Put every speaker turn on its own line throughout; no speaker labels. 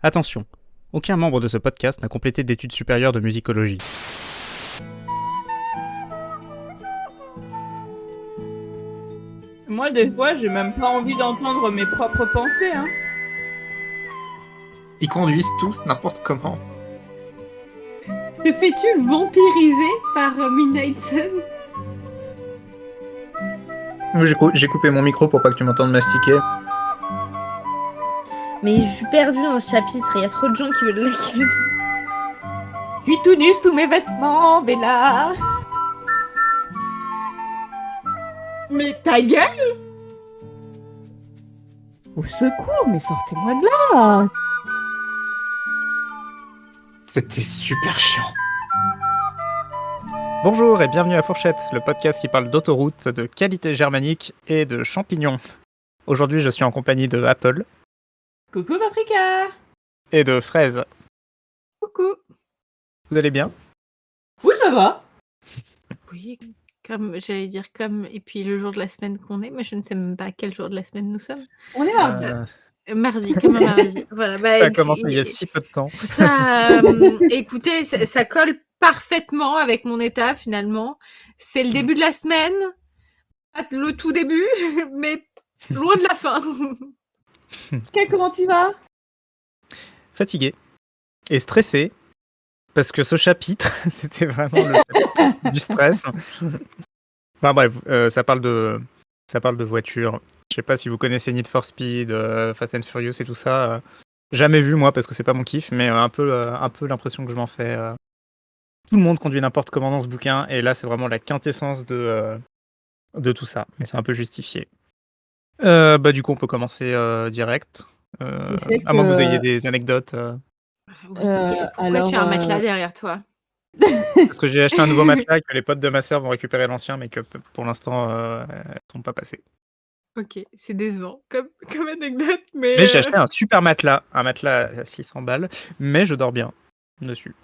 Attention, aucun membre de ce podcast n'a complété d'études supérieures de musicologie.
Moi, des fois, j'ai même pas envie d'entendre mes propres pensées, hein.
Ils conduisent tous n'importe comment.
Te fais-tu vampiriser par Midnight Sun?
J'ai coupé mon micro pour pas que tu m'entendes mastiquer.
Mais je suis perdue dans ce chapitre, il y a trop de gens qui veulent la ken.
Je suis tout nu sous mes vêtements, Bella.
Mais ta gueule!
Au secours, mais sortez-moi de là.
C'était super chiant.
Bonjour et bienvenue à Fourchette, le podcast qui parle d'autoroute, de qualité germanique et de champignons. Aujourd'hui, je suis en compagnie de Apple
Coucou, Paprika.
et de Fraise.
Coucou!
Vous allez bien?
Oui, ça va.
Oui, comme j'allais dire comme, et puis le jour de la semaine qu'on est, mais je ne sais même pas quel jour de la semaine nous sommes.
On est mardi.
Mardi, comme un mardi. Voilà, bah,
Ça a commencé il y a si peu de temps.
Ça, écoutez, ça colle parfaitement avec mon état finalement. C'est le début de la semaine, pas le tout début, mais loin de la fin.
Comment tu vas?
Fatigué et stressé, parce que ce chapitre, c'était vraiment le chapitre du stress. Enfin bref, ça parle de voiture. Je sais pas si vous connaissez Need for Speed, Fast and Furious et tout ça. Jamais vu moi parce que c'est pas mon kiff, mais un peu l'impression que je m'en fais. Tout le monde conduit n'importe comment dans ce bouquin, et là c'est vraiment la quintessence de tout ça, mais c'est un peu justifié. Du coup on peut commencer direct.
Tu sais
À moins que vous
que-
ayez des anecdotes.
Oui, pourquoi
alors,
tu as un matelas derrière toi?
Parce que j'ai acheté un nouveau matelas et que les potes de ma sœur vont récupérer l'ancien, mais que pour l'instant elles sont pas passées.
Ok, c'est décevant comme anecdote, mais...
Mais j'ai acheté un super matelas, un matelas à 600 balles, mais je dors bien dessus.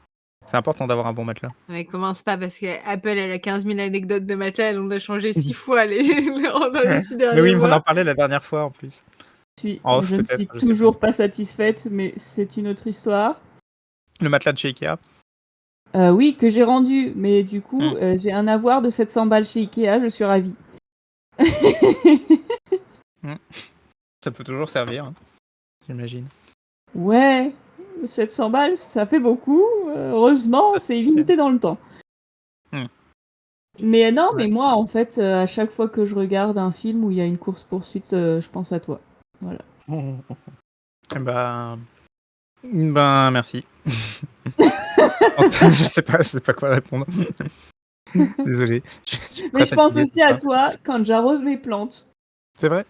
C'est important d'avoir un bon matelas.
Mais commence pas parce que Apple elle a 15 000 anecdotes de matelas, elle en a changé 6 fois dans les 6 derniers
Mais oui, on
mois.
en parlait la dernière fois en plus. En off,
je ne
peut-être,
suis
je sais
toujours pas satisfaite, mais c'est une autre histoire.
Le matelas de chez Ikea.
Oui, que j'ai rendu, mais du coup, j'ai un avoir de 700 balles chez Ikea, je suis ravie.
Ça peut toujours servir, hein, j'imagine.
Ouais, 700 balles, ça fait beaucoup. Heureusement,
Ça,
c'est illimité dans le temps.
Hmm.
Mais non,
Ouais.
mais moi, en fait, à chaque fois que je regarde un film où il y a une course-poursuite, je pense à toi. Voilà.
Eh ben, merci. je sais pas quoi répondre. Désolé. suis
Mais
très
je pense
fatigué,
aussi
c'est
à
ça.
toi quand j'arrose mes plantes.
C'est vrai?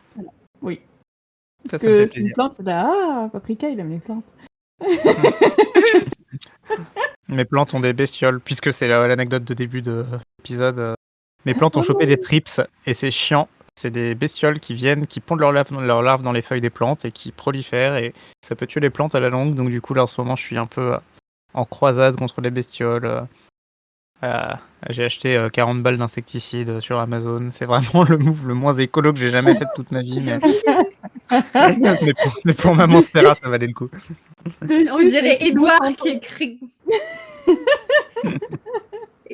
Oui.
Ça
Parce
me fait
que c'est une
plaisir.
plante, c'est là, ah, Paprika, il aime les plantes.
Mes plantes ont des bestioles, puisque c'est l'anecdote de début de l'épisode. Mes plantes ont chopé des trips, et c'est chiant. C'est des bestioles qui viennent, qui pondent leurs larves dans les feuilles des plantes, et qui prolifèrent, et ça peut tuer les plantes à la longue. Donc du coup, là, en ce moment, je suis un peu en croisade contre les bestioles. J'ai acheté 40 balles d'insecticide sur Amazon. C'est vraiment le move le moins écolo que j'ai jamais fait de toute ma vie. Mais pour ma Monstera, ça valait le coup.
On dirait Edouard qui écrit...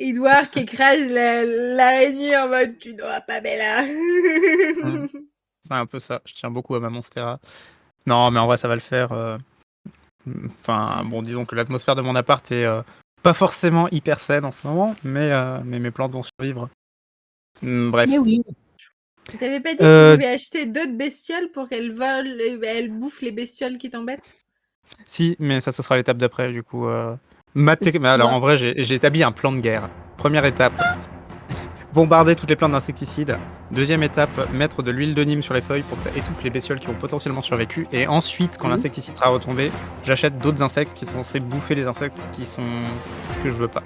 Edouard qui écrase l'araignée en mode « Tu dois pas, Bella !»
C'est un peu ça. Je tiens beaucoup à ma Monstera. Non, mais en vrai, ça va le faire. Enfin, bon, disons que l'atmosphère de mon appart est pas forcément hyper saine en ce moment, mais mes plantes vont survivre. Bref.
Mais oui.
T'avais pas dit que tu pouvais acheter d'autres bestioles pour qu'elles volent, elles bouffent les bestioles qui t'embêtent?
Si, mais ça, ce sera l'étape d'après, du coup. Mais alors, en vrai, j'ai établi un plan de guerre. Première étape, bombarder toutes les plantes d'insecticides. Deuxième étape, mettre de l'huile de Nîmes sur les feuilles pour que ça étouffe les bestioles qui ont potentiellement survécu. Et ensuite, quand l'insecticide sera retombé, j'achète d'autres insectes qui sont censés bouffer les insectes que je veux pas.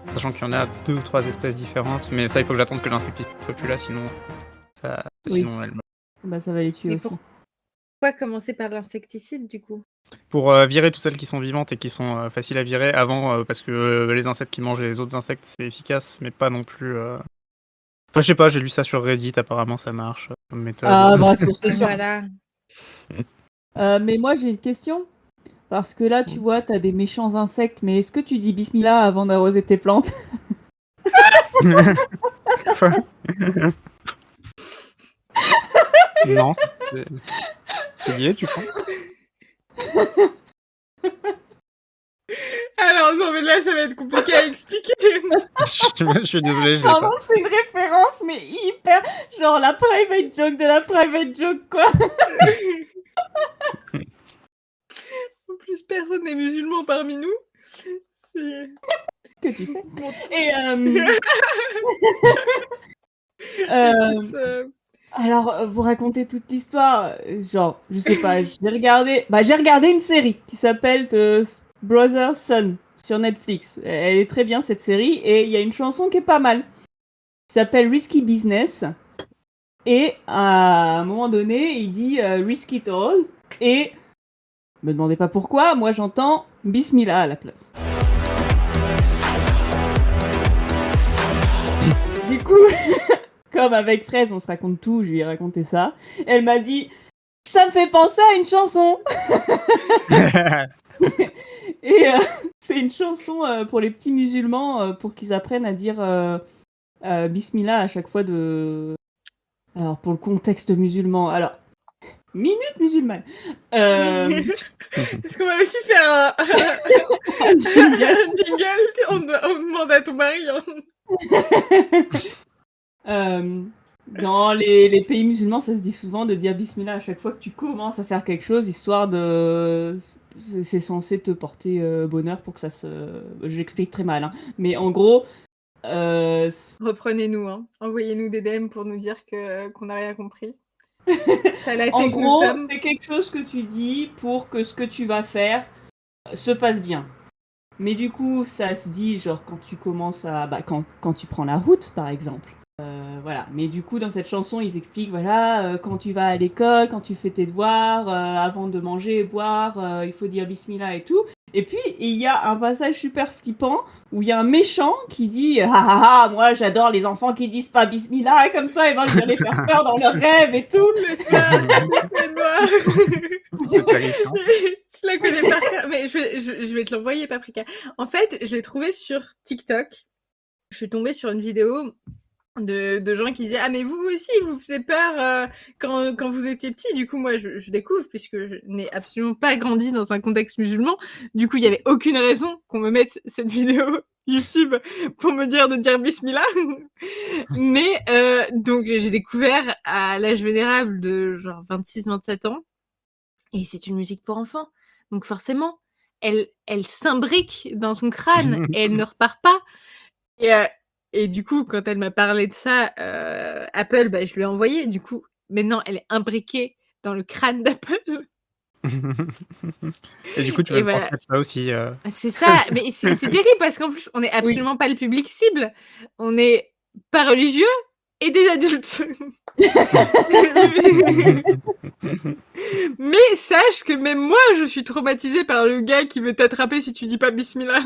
Sachant qu'il y en a 2 ou 3 espèces différentes, mais ça, il faut que j'attende que l'insecticide soit plus là, sinon sinon elle meurt.
Bah, ça va les tuer
Mais
aussi.
pourquoi commencer par l'insecticide, du coup?
Pour virer toutes celles qui sont vivantes et qui sont faciles à virer avant, parce que les insectes qui mangent les autres insectes, c'est efficace, mais pas non plus... Enfin, je sais pas, j'ai lu ça sur Reddit, apparemment ça marche comme méthode.
Ah, bah, c'est pour ça.
Voilà.
Mais moi, j'ai une question. Parce que là, tu vois, t'as des méchants insectes, mais est-ce que tu dis bismillah avant d'arroser tes plantes?
Non, c'est lié, tu penses?
Alors non, mais là, ça va être compliqué à expliquer.
Je suis désolé, je l'ai
Pardon,
pas.
c'est une référence, mais hyper... Genre la private joke de la private joke, quoi.
En plus, personne n'est musulman parmi nous. C'est...
Que tu sais.
Bon,
Et
écoute,
alors, vous racontez toute l'histoire, genre, je sais pas, j'ai regardé une série qui s'appelle The Brother's Son sur Netflix. Elle est très bien cette série et il y a une chanson qui est pas mal. Qui s'appelle Risky Business. Et à un moment donné, il dit Risk it all. Et me demandez pas pourquoi, moi j'entends Bismillah à la place. Du coup, comme avec Fraise, on se raconte tout, je lui ai raconté ça. Elle m'a dit ça me fait penser à une chanson. Et c'est une chanson pour les petits musulmans pour qu'ils apprennent à dire Bismillah à chaque fois de. Alors pour le contexte musulman, alors minute musulmane.
Est-ce qu'on va aussi faire
Un jingle.
un jingle? On demande à ton mari.
Dans les pays musulmans, ça se dit souvent de dire Bismillah à chaque fois que tu commences à faire quelque chose, histoire de... C'est censé te porter bonheur pour que ça se... J'explique très mal, hein. Mais en gros...
Reprenez-nous, hein. Envoyez-nous des DM pour nous dire qu'on n'a rien compris.
En gros, c'est quelque chose que tu dis pour que ce que tu vas faire se passe bien. Mais du coup, ça se dit genre quand tu commences à... quand tu prends la route, par exemple. Voilà. Mais du coup, dans cette chanson, ils expliquent, voilà, quand tu vas à l'école, quand tu fais tes devoirs, avant de manger et boire, il faut dire Bismillah et tout. Et puis, il y a un passage super flippant où il y a un méchant qui dit « Ah ah ah, moi j'adore les enfants qui disent pas Bismillah, comme ça, et ben je vais les faire peur dans leurs rêves et tout. »
Le noir.
C'est terrifiant.
Je la connais par cœur, mais je vais te l'envoyer, Paprika. En fait, je l'ai trouvé sur TikTok. Je suis tombée sur une vidéo de gens qui disaient ah mais vous aussi vous faisiez peur quand vous étiez petit. Du coup moi je découvre puisque je n'ai absolument pas grandi dans un contexte musulman. Du coup il y avait aucune raison qu'on me mette cette vidéo YouTube pour me dire de dire Bismillah. Mais donc j'ai découvert à l'âge vénérable de genre 26-27 ans et c'est une musique pour enfants. Donc forcément elle s'imbrique dans ton crâne et elle ne repart pas. Et du coup, quand elle m'a parlé de ça, Apple, je lui ai envoyé. Du coup, maintenant, elle est imbriquée dans le crâne d'Apple.
Et du coup, tu vas me transmettre ça aussi.
C'est ça, mais c'est terrible parce qu'en plus, on n'est absolument pas le public cible. On n'est pas religieux et des adultes. Mais sache que même moi, je suis traumatisée par le gars qui veut t'attraper si tu dis pas Bismillah.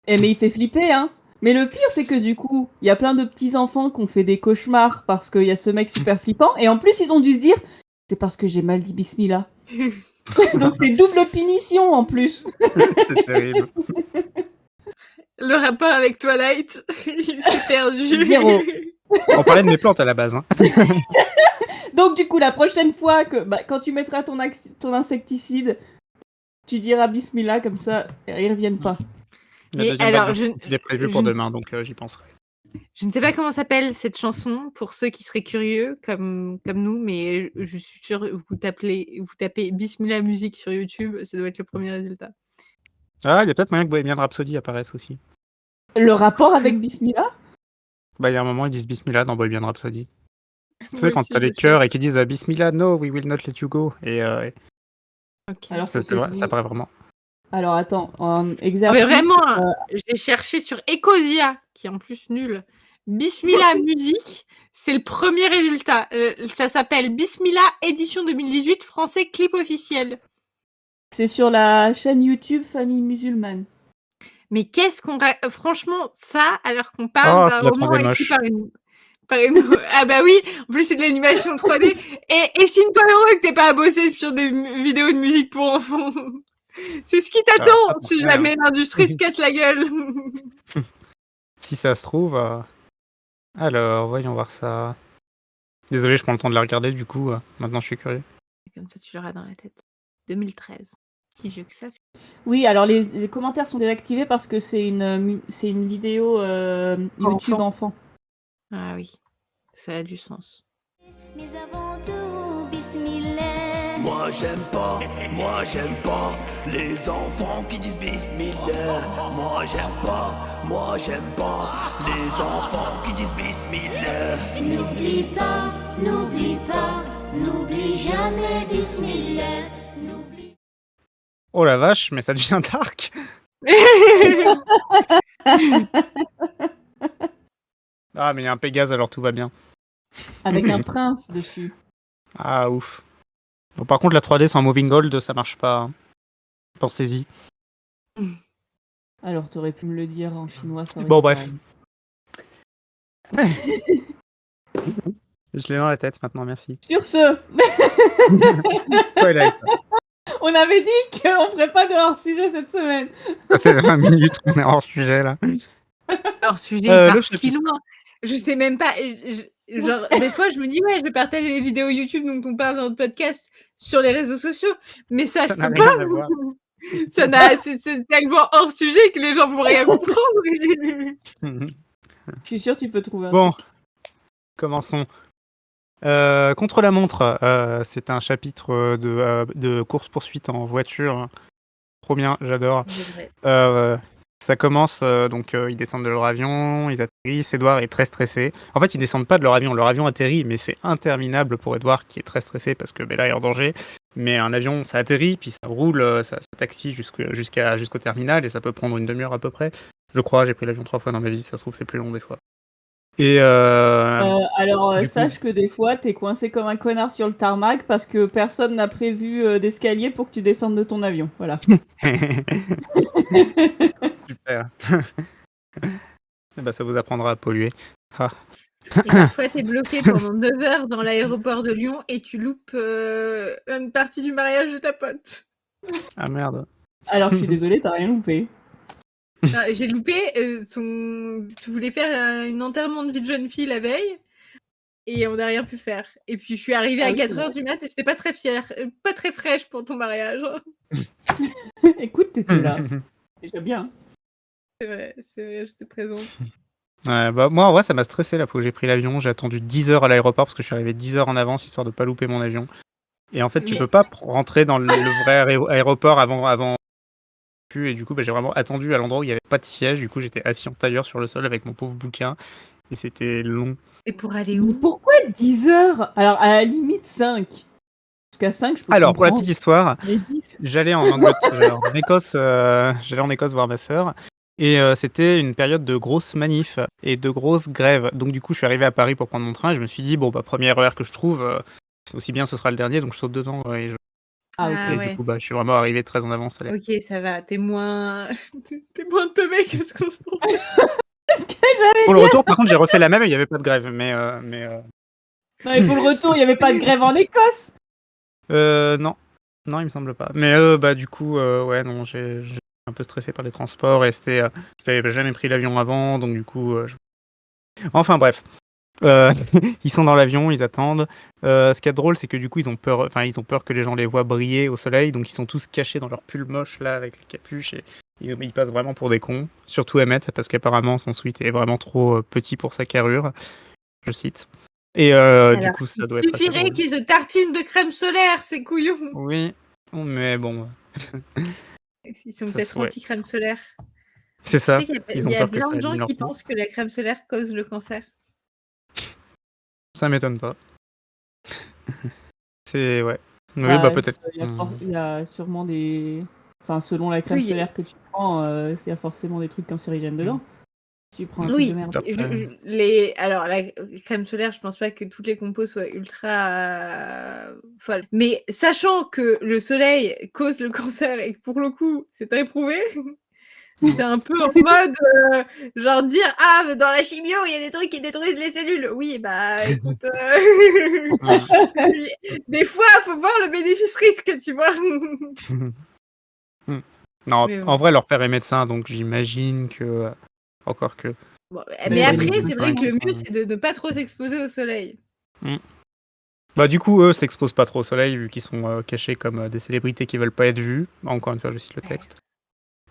Mais il fait flipper, hein. Mais le pire, c'est que du coup, il y a plein de petits-enfants qui ont fait des cauchemars parce qu'il y a ce mec super flippant. Et en plus, ils ont dû se dire, c'est parce que j'ai mal dit Bismillah. Donc c'est double punition en plus.
C'est terrible.
Le
rapport avec Twilight, il s'est perdu.
0.
On parlait de mes plantes à la base. Hein.
Donc du coup, la prochaine fois que quand tu mettras ton insecticide, tu diras Bismillah, comme ça, ils reviennent pas.
Mais alors, il est prévu pour demain, donc j'y penserai.
Je ne sais pas comment s'appelle cette chanson, pour ceux qui seraient curieux, comme nous, mais je suis sûre que vous tapez Bismillah musique sur YouTube, ça doit être le premier résultat.
Ah, il y a peut-être moyen que Bohemian Rhapsody apparaisse aussi.
Le rapport avec Bismillah ?
Il y a un moment, ils disent Bismillah dans Bohemian Rhapsody. Tu sais, quand t'as les chœurs et qu'ils disent Bismillah, no, we will not let you go. Et
okay.
Alors,
ça paraît vraiment.
Alors attends, en exercice...
Mais vraiment, j'ai cherché sur Ecosia, qui est en plus nul. Bismillah musique, c'est le premier résultat. Ça s'appelle Bismillah édition 2018 français clip officiel.
C'est sur la chaîne YouTube Famille Musulmane.
Mais qu'est-ce qu'on... Franchement, ça, alors qu'on parle d'un roman écrit par une... Ah bah oui, en plus c'est de l'animation 3D. Et estime-toi heureux que t'aies pas à bosser sur des vidéos de musique pour enfants. C'est ce qui
ça
t'attend si
fonctionne,
jamais l'industrie se casse la gueule.
Si ça se trouve. Alors, voyons voir ça. Désolé, je prends le temps de la regarder, du coup, maintenant je suis curieux.
Comme ça, tu l'auras dans la tête. 2013. Si vieux que ça.
Oui, alors les commentaires sont désactivés parce que c'est une vidéo YouTube enfant.
Ah oui, ça a du sens.
Mais avant tout, bismillah.
Moi j'aime pas les enfants qui disent bismillah. Moi j'aime pas les enfants qui disent bismillah.
N'oublie pas, n'oublie jamais bismillah. N'oublie.
Oh la vache, mais ça devient dark. Ah, mais il y a un Pégase, alors tout va bien.
Avec un prince dessus.
Ah, ouf. Bon, par contre, la 3D sans Moving Gold, ça marche pas. Hein. Pensez-y.
Alors, t'aurais pu me le dire en chinois. Ça aurait
Bon,
été
bref.
pareil.
Je l'ai dans la tête maintenant, merci.
Sur ce,
Twilight.
on avait dit qu'on ferait pas de hors-sujet cette semaine.
Ça fait 20 minutes qu'on est hors sujet, là.
Alors, sujet, il
le
part si
chapitre.
loin. Je sais même pas. Genre, des fois, je me dis, ouais, je vais partager les vidéos YouTube dont on parle dans notre podcast sur les réseaux sociaux. Mais ça,
Ça
je
n'a
peux
rien
pas.
à voir.
C'est tellement hors sujet que les gens vont rien comprendre.
Je suis sûre que tu peux trouver un
Bon,
truc.
commençons. Contre la montre, c'est un chapitre de course-poursuite en voiture. Trop bien, j'adore. Ça commence, donc ils descendent de leur avion, ils atterrissent, Edouard est très stressé. En fait, ils descendent pas de leur avion atterrit, mais c'est interminable pour Edouard qui est très stressé parce que Bella est en danger. Mais un avion, ça atterrit, puis ça roule, ça taxi jusqu'au terminal, et ça peut prendre une demi-heure à peu près. Je crois, j'ai pris l'avion 3 fois dans ma vie, ça se trouve c'est plus long des fois. Et
Alors,
du coup-
sache que des fois, t'es coincé comme un connard sur le tarmac parce que personne n'a prévu d'escalier pour que tu descendes de ton avion. Voilà.
Super. Eh ben, ça vous apprendra à polluer. Ah.
Et parfois, t'es bloqué pendant 9 heures dans l'aéroport de Lyon et tu loupes une partie du mariage de ta pote.
Ah merde.
Alors, je suis désolée, t'as rien loupé.
Non, j'ai loupé tu voulais faire une enterrement de vie de jeune fille la veille et on n'a rien pu faire. Et puis je suis arrivée à 4h du mat et j'étais pas très fière, pas très fraîche pour ton mariage.
Écoute, t'étais là. Déjà bien.
C'est vrai, j'étais présente.
Ouais, bah, moi, en vrai, ça m'a stressé la fois où j'ai pris l'avion. J'ai attendu 10 heures à l'aéroport parce que je suis arrivé 10 heures en avance histoire de pas louper mon avion. Et en fait, tu
Mais-
peux pas rentrer dans le vrai aéroport avant. Et du coup, bah, j'ai vraiment attendu à l'endroit où il n'y avait pas de siège. Du coup, j'étais assis en tailleur sur le sol avec mon pauvre bouquin. Et c'était long.
Et pour aller
Mais
où?
pourquoi 10 heures? Alors, à la limite, 5. Jusqu'à 5, je peux
Alors, pour la
comprendre.
petite histoire,
Mais 10.
j'allais en Angleterre, j'allais en Écosse voir ma sœur. Et c'était une période de grosses manifs et de grosses grèves. Donc du coup, je suis arrivé à Paris pour prendre mon train. Et je me suis dit, bon, bah, premier RER que je trouve, c'est aussi bien, ce sera le dernier. Donc je saute dedans. Et
Ah, ok.
Ah,
et
ouais.
du coup, bah, je suis vraiment arrivé très en avance.
Ok, ça va, t'es moins teubé que ce qu'on se pensait.
Qu'est-ce que j'allais
Pour
dire?
le retour, par contre, j'ai refait la même et il n'y avait pas de grève. Mais
Non, mais pour le retour, il n'y avait pas de grève en Écosse.
non, il me semble pas. Mais bah, du coup, ouais, non, j'ai un peu stressé par les transports et c'était, j'avais jamais pris l'avion avant, donc du coup, enfin bref. Ils sont dans l'avion, ils attendent. Ce qui est drôle, c'est que du coup, ils ont peur que les gens les voient briller au soleil, donc ils sont tous cachés dans leur pull moche là avec les capuches et ils passent vraiment pour des cons. Surtout Emmett, parce qu'apparemment son sweat est vraiment trop petit pour sa carrure. Je cite. Et du coup, ça doit être assez
Suffirait
drôle.
qu'ils se tartinent de crème solaire, ces couillons.
Oui, mais bon,
Ils sont
Ça,
peut-être
ouais.
anti-crème solaire.
c'est ça.
Tu sais qu'il
Ils
y
ont
a
peur que
plein
ça
de gens
abîme leur
qui
peau.
pensent que la crème solaire cause le cancer.
Ça m'étonne pas. C'est ouais. Oui,
Bah,
bah peut-être.
Il y a sûrement des. Enfin, selon la crème
Oui.
solaire que tu prends, il y a forcément des trucs cancérigènes dedans. Si tu prends un truc
Oui,
de merde.
alors la crème solaire, je pense pas que toutes les compos soient ultra folles. Mais sachant que le soleil cause le cancer et que pour le coup, c'est très prouvé, c'est un peu en mode genre dire mais dans la chimio, il y a des trucs qui détruisent les cellules. Oui, bah écoute, des fois, faut voir le bénéfice-risque, tu vois.
Non,
Mais
en vrai, leur père est médecin, donc j'imagine que. Encore que.
bon,
Mais
mais
ouais,
après,
mais
c'est vrai que le mieux, c'est de ne pas trop s'exposer au soleil.
Bah, du coup, eux s'exposent pas trop au soleil, vu qu'ils sont cachés comme des célébrités qui veulent pas être vues. Encore une fois, je cite le texte.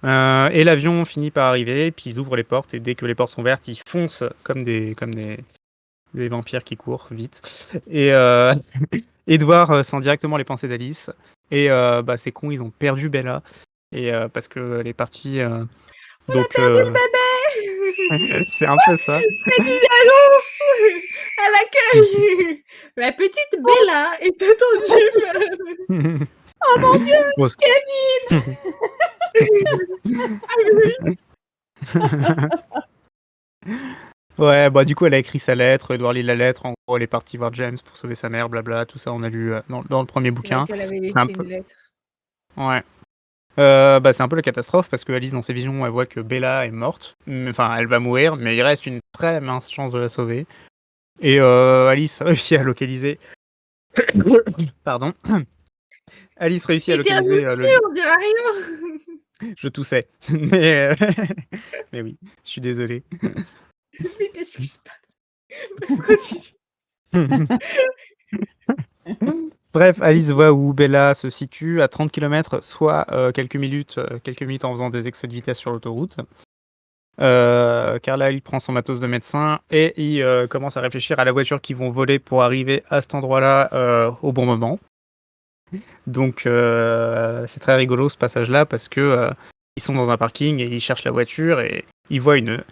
Et l'avion finit par arriver, puis ils ouvrent les portes, et dès que les portes sont ouvertes, ils foncent comme des vampires qui courent vite. Et Edward sent directement les pensées d'Alice. Et bah, c'est con, ils ont perdu Bella. Et parce qu'elle est partie. Donc, c'est un peu ça.
Faites une annonce à l'accueil. La petite Bella est attendue.
Oh mon Dieu,
Grosse- Ouais, bah du coup, elle a écrit sa lettre. Edward lit la lettre. En gros, elle est partie voir James pour sauver sa mère, blabla. Tout ça, on a lu dans le premier
C'est vrai
bouquin.
qu'elle avait
C'est un
laissé
peu.
une lettre.
Ouais. Bah, c'est un peu la catastrophe parce que Alice, dans ses visions, elle voit que Bella est morte. Enfin, elle va mourir, mais il reste une très mince chance de la sauver. Et Alice réussit à localiser. Pardon. Alice réussit à localiser
On dirait rien.
Je toussais. Mais, mais oui, je suis désolé.
Mais t'excuses pas. Continue.
Bref, Alice voit où Bella se situe à 30 km, soit quelques minutes en faisant des excès de vitesse sur l'autoroute. Car là, il prend son matos de médecin et il commence à réfléchir à la voiture qu'ils vont voler pour arriver à cet endroit-là au bon moment. Donc, c'est très rigolo ce passage-là parce que ils sont dans un parking et ils cherchent la voiture et ils voient une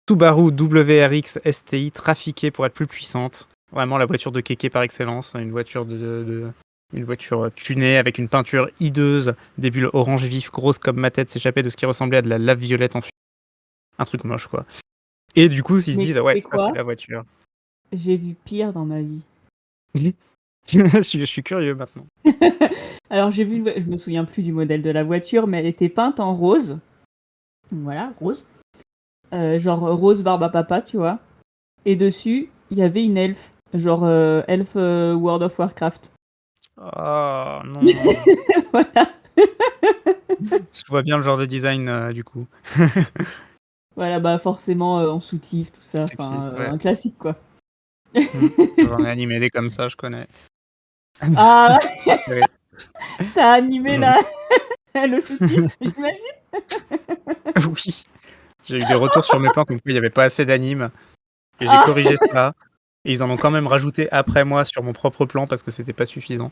Subaru WRX STI trafiquée pour être plus puissante. Vraiment la voiture de kéké par excellence, une voiture une voiture tunée avec une peinture hideuse, des bulles orange vif grosses comme ma tête s'échappaient de ce qui ressemblait à de la lave violette en fumée. Un truc moche quoi. Et du coup, ils se
Mais
disent
tu
ouais,
sais
ça
quoi
c'est la voiture.
J'ai vu pire dans ma vie.
je suis curieux maintenant.
Alors j'ai vu, je me souviens plus du modèle de la voiture, mais elle était peinte en rose. Voilà, rose. Genre rose barbe à papa, tu vois. Et dessus, il y avait une elfe. Genre elfe World of Warcraft.
Oh non.
Voilà.
Je vois bien le genre de design du coup.
Voilà, bah forcément en soutif, tout ça. Enfin,
Sexiste, ouais.
un classique quoi.
J'en ai animé des comme ça, je connais.
Ah,
Ouais.
t'as animé le soutif, j'imagine.
Oui. J'ai eu des retours sur mes plans comme quoi il n'y avait pas assez d'anime. Et j'ai
Ah.
corrigé ça. Et ils en ont quand même rajouté après moi sur mon propre plan parce que c'était pas suffisant.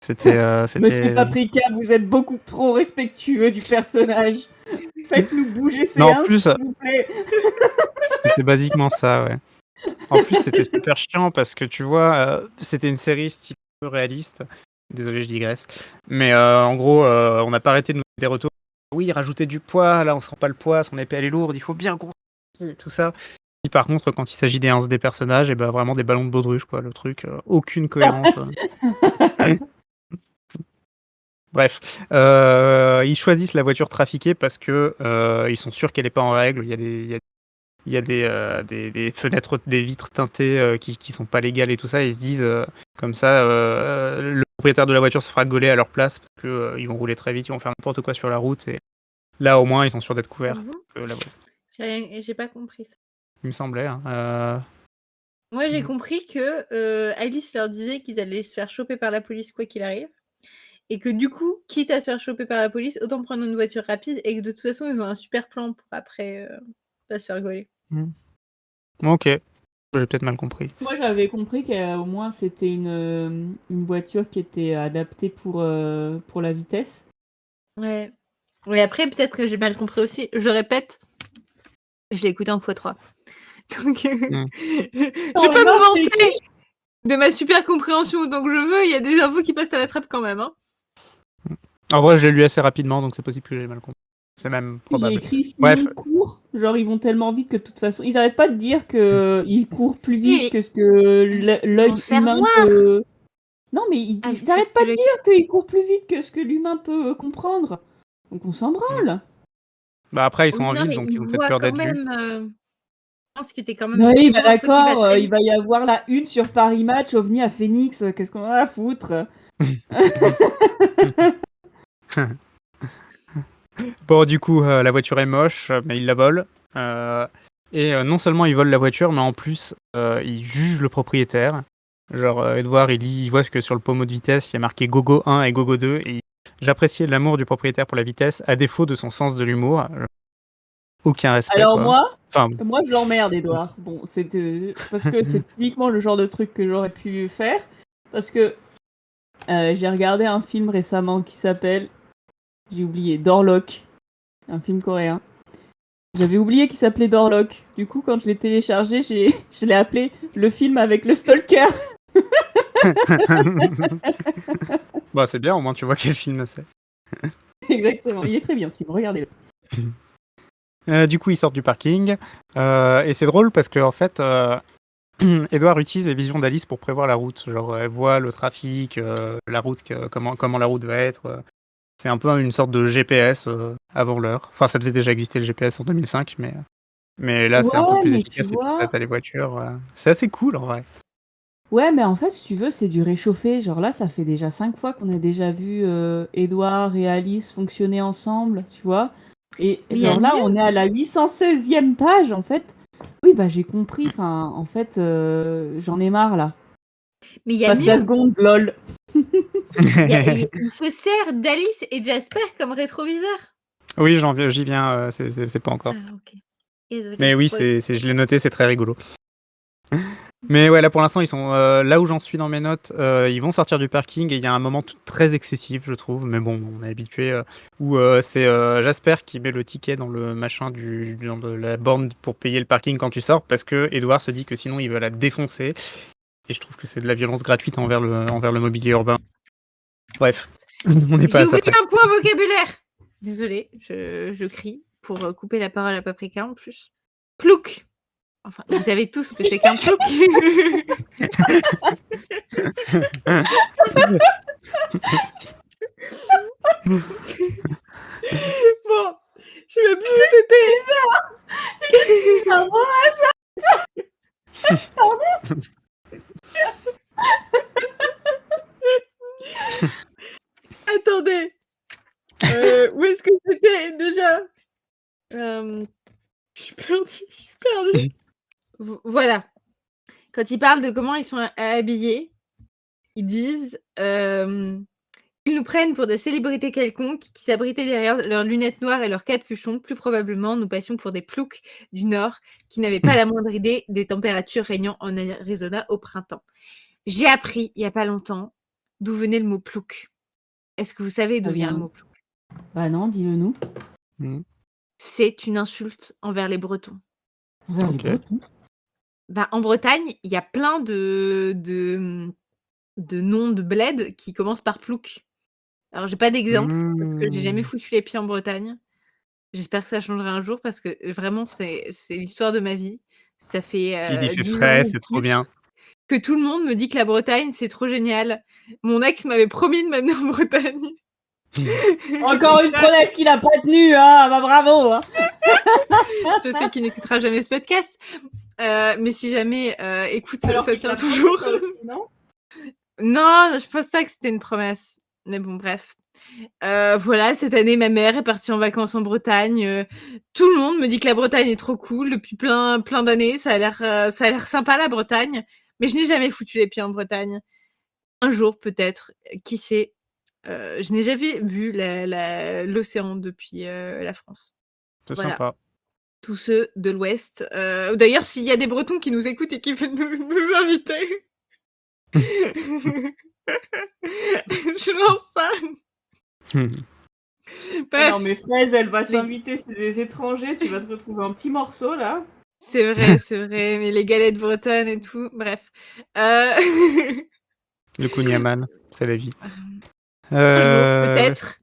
Monsieur Paprika, vous êtes beaucoup trop respectueux du personnage. Faites-nous bouger
Non,
séance,
en plus,
s'il vous plaît.
c'était basiquement ça, ouais. En plus, c'était super chiant parce que tu vois, c'était une série style un peu réaliste. Désolé, je digresse. Mais en gros, on n'a pas arrêté de nous faire des retours. Oui, rajouter du poids, là on sent pas le poids, son épée elle est lourde, il faut bien grossir, tout ça. Et par contre, quand il s'agit des personnages, et ben vraiment des ballons de baudruche, quoi, le truc, aucune cohérence. Bref, ils choisissent la voiture trafiquée parce que ils sont sûrs qu'elle est pas en règle. Il y a des fenêtres, des vitres teintées qui sont pas légales et tout ça. Ils se disent comme ça, le propriétaire de la voiture se fera gauler à leur place parce que ils vont rouler très vite, ils vont faire n'importe quoi sur la route et là au moins ils sont sûrs d'être couverts.
J'ai pas compris ça.
Il me semblait. Hein,
Moi, j'ai compris que Alice leur disait qu'ils allaient se faire choper par la police quoi qu'il arrive. Et que du coup, quitte à se faire choper par la police, autant prendre une voiture rapide et que de toute façon, ils ont un super plan pour après pas se faire gauler.
Ok, j'ai peut-être mal compris.
Moi, j'avais compris qu'au moins c'était une voiture qui était adaptée pour la vitesse.
Ouais. Mais après, peut-être que j'ai mal compris aussi. Je répète, je l'ai écouté en x3. Donc, je vais pas me vanter de ma super compréhension autant que je veux. Il y a des infos qui passent à la trappe quand même. Hein.
En vrai, je l'ai lu assez rapidement, donc c'est possible que j'ai mal compris. C'est même probable.
J'ai écrit sinon court, genre ils vont tellement vite que de toute façon, ils arrêtent pas de dire qu'ils courent plus vite que ce que l'œil humain peut... Non mais ils arrêtent pas de dire qu'ils courent plus vite que ce que l'humain peut comprendre. Donc on s'en branle.
Bah après ils sont en ville, donc ils ont peut-être peur d'être vus.
Je pense que t'es quand même...
Oui, bah d'accord, il va y avoir la une sur Paris Match, OVNI à Phoenix, qu'est-ce qu'on a à foutre?
Bon, du coup, la voiture est moche, mais il la vole. Et non seulement il vole la voiture, mais en plus, il juge le propriétaire. Genre, Edouard, il voit que sur le pommeau de vitesse, il y a marqué Gogo 1 et Gogo 2. Et j'appréciais l'amour du propriétaire pour la vitesse, à défaut de son sens de l'humour. Aucun respect,
Alors
quoi. Enfin,
moi je l'emmerde, Edouard. Bon, c'était parce que c'est typiquement le genre de truc que j'aurais pu faire. Parce que j'ai regardé un film récemment qui s'appelle, j'ai oublié, Dorlock, un film coréen. J'avais oublié qu'il s'appelait Dorlock. Du coup, quand je l'ai téléchargé, je l'ai appelé le film avec le stalker.
bah, c'est bien, au moins tu vois quel film c'est.
Exactement, il est très bien ce film, regardez-le.
Du coup, ils sortent du parking. Et c'est drôle parce que, en fait, Edouard utilise les visions d'Alice pour prévoir la route. Genre, elle voit le trafic, la route, comment la route va être. C'est un peu une sorte de GPS avant l'heure. Enfin, ça devait déjà exister le GPS en 2005, mais là, c'est un peu
Ouais,
plus
mais
efficace
tu
et
vois.
t'as les voitures. C'est assez cool, en vrai.
Ouais, mais en fait, si tu veux, c'est du réchauffé. Genre là, ça fait déjà 5 fois qu'on a déjà vu Edouard et Alice fonctionner ensemble, tu vois. Et
Mais il y a
genre là,
mieux.
on est à la 816e page, en fait. Oui, bah j'ai compris. Enfin, en fait, j'en ai marre là.
Mais il y a
Passe la
mieux.
seconde, lol.
Il se sert d'Alice et Jasper comme rétroviseur.
Oui, j'y viens, c'est pas encore.
Ah, ok. Désolée.
Mais oui, je l'ai noté, c'est très rigolo. Mais ouais, là pour l'instant, ils sont là où j'en suis dans mes notes. Ils vont sortir du parking et il y a un moment très excessif, je trouve. Mais bon, on est habitué. Où c'est Jasper qui met le ticket dans le machin dans la borne pour payer le parking quand tu sors, parce que Edouard se dit que sinon il va la défoncer. Et je trouve que c'est de la violence gratuite envers le mobilier urbain. Bref, on n'est pas
J'ai
à ça
oublié
près.
un point vocabulaire. Désolée, je crie pour couper la parole à Paprika en plus. Plouc. Enfin, vous savez tous ce que c'est qu'un plouc. Bon, je sais même plus où c'était.
Ah bon, pardon.
Attendez. Où est-ce que c'était déjà Je suis perdue. Voilà. Quand ils parlent de comment ils sont habillés, ils disent ils nous prennent pour des célébrités quelconques qui s'abritaient derrière leurs lunettes noires et leurs capuchons. Plus probablement, nous passions pour des ploucs du Nord qui n'avaient pas la moindre idée des températures régnant en Arizona au printemps. J'ai appris, il n'y a pas longtemps, d'où venait le mot plouc. Est-ce que vous savez d'où vient le mot plouc?
Bah non, dis-le nous.
C'est une insulte envers les Bretons.
Envers les Bretons.
Bah, en Bretagne, il y a plein de noms de bled qui commencent par plouc. Alors, j'ai pas d'exemple parce que j'ai jamais foutu les pieds en Bretagne. J'espère que ça changera un jour parce que vraiment, c'est l'histoire de ma vie. Ça fait
Il fait
10
frais,
ans ou
c'est trop
plus
bien.
que tout le monde me dit que la Bretagne, c'est trop génial. Mon ex m'avait promis de m'amener en Bretagne.
Encore une promesse qu'il a pas tenue, hein. Bah bravo. Hein.
Je sais qu'il n'écoutera jamais ce podcast, mais si jamais, écoute,
Alors
ça tient toujours.
Non,
non, je pense pas que c'était une promesse. Mais bon, bref. Voilà, cette année, ma mère est partie en vacances en Bretagne. Tout le monde me dit que la Bretagne est trop cool depuis plein d'années. Ça a l'air sympa, la Bretagne. Mais je n'ai jamais foutu les pieds en Bretagne. Un jour, peut-être. Qui sait? Je n'ai jamais vu l'océan depuis la France.
C'est
Voilà.
sympa.
Tous ceux de l'Ouest. D'ailleurs, s'il y a des Bretons qui nous écoutent et qui veulent nous inviter, je lance ça. Bref.
Non mais Fraise, elle va s'inviter chez les étrangers, tu vas te retrouver un petit morceau là.
C'est vrai, mais les galettes bretonnes et tout, bref.
Le Kunyaman, c'est la vie.
Un jour, peut-être.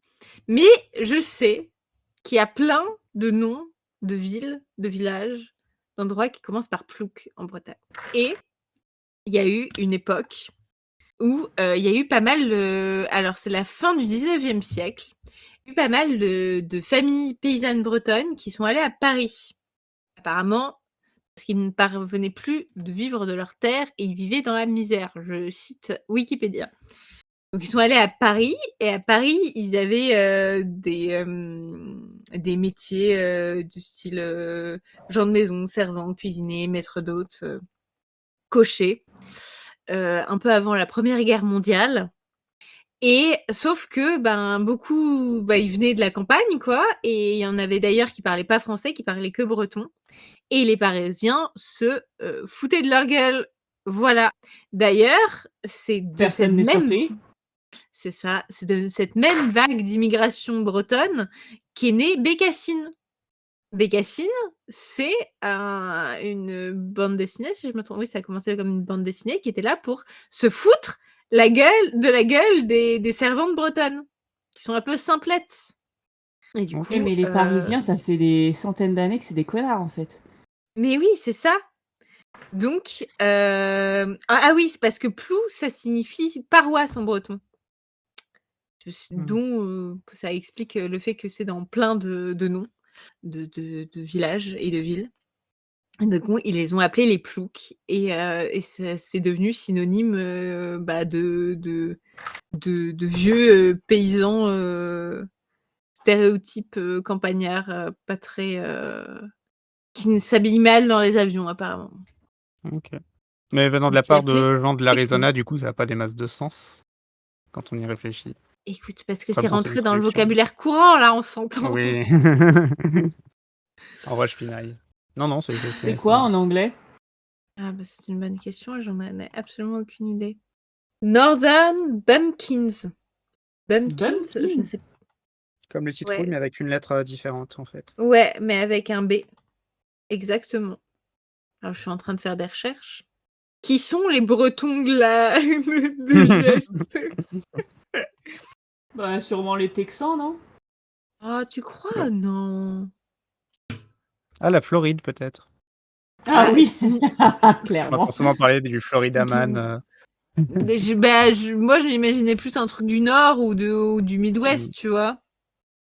Mais je sais qu'il y a plein de noms de villes, de villages, d'endroits qui commencent par plouc en Bretagne. Et il y a eu une époque où il y a eu pas mal alors c'est la fin du 19e siècle, il y a eu pas mal de familles paysannes bretonnes qui sont allées à Paris. Apparemment, parce qu'ils ne parvenaient plus de vivre de leur terre et ils vivaient dans la misère. Je cite Wikipédia. Donc ils sont allés à Paris et à Paris, ils avaient des métiers du style gens de maison, servant, cuisinier, maître d'hôtes, cocher, un peu avant la Première Guerre mondiale. Et sauf que beaucoup, ils venaient de la campagne, quoi, et il y en avait d'ailleurs qui parlaient pas français, qui parlaient que breton. Et les Parisiens se foutaient de leur gueule. Voilà. D'ailleurs, c'est de cette
Personne n'est
même
surpris.
c'est ça, c'est de cette même vague d'immigration bretonne qu'est née Bécassine. Bécassine, c'est une bande dessinée, si je me trompe. Oui, ça a commencé comme une bande dessinée qui était là pour se foutre la gueule des servantes bretonnes, qui sont un peu simplettes. Et du coup,
Mais les Parisiens, ça fait des centaines d'années que c'est des connards, en fait.
Mais oui, c'est ça. Donc, oui, c'est parce que plou, ça signifie paroisse en breton. Dont ça explique le fait que c'est dans plein de noms de villages et de villes. Donc, ils les ont appelés les ploucs et c'est devenu synonyme de vieux paysans stéréotypes campagnards pas très. Qui s'habillent mal dans les avions, apparemment.
Ok. Mais venant de la part de gens de l'Arizona, du coup, ça n'a pas des masses de sens quand on y réfléchit.
Écoute, parce que
Enfin,
c'est
bon, c'est
rentré
une
dans le
traduction.
vocabulaire courant, là, on s'entend.
Oui. En je pinaille. Non,
C'est quoi en anglais?
C'est une bonne question et j'en ai absolument aucune idée. Northern Bumpkins. Bumpkins, je ne sais pas.
Comme le citrouille, mais avec une lettre différente, en fait.
Ouais, mais avec un B. Exactement. Alors, je suis en train de faire des recherches. Qui sont les Bretons des US?
Sûrement les Texans, non?
Ah, tu crois? Non.
Ah, la Floride, peut-être.
Ah oui,
On
clairement.
va forcément parler du Florida Man.
Moi, je m'imaginais plus un truc du Nord ou du Midwest, tu vois.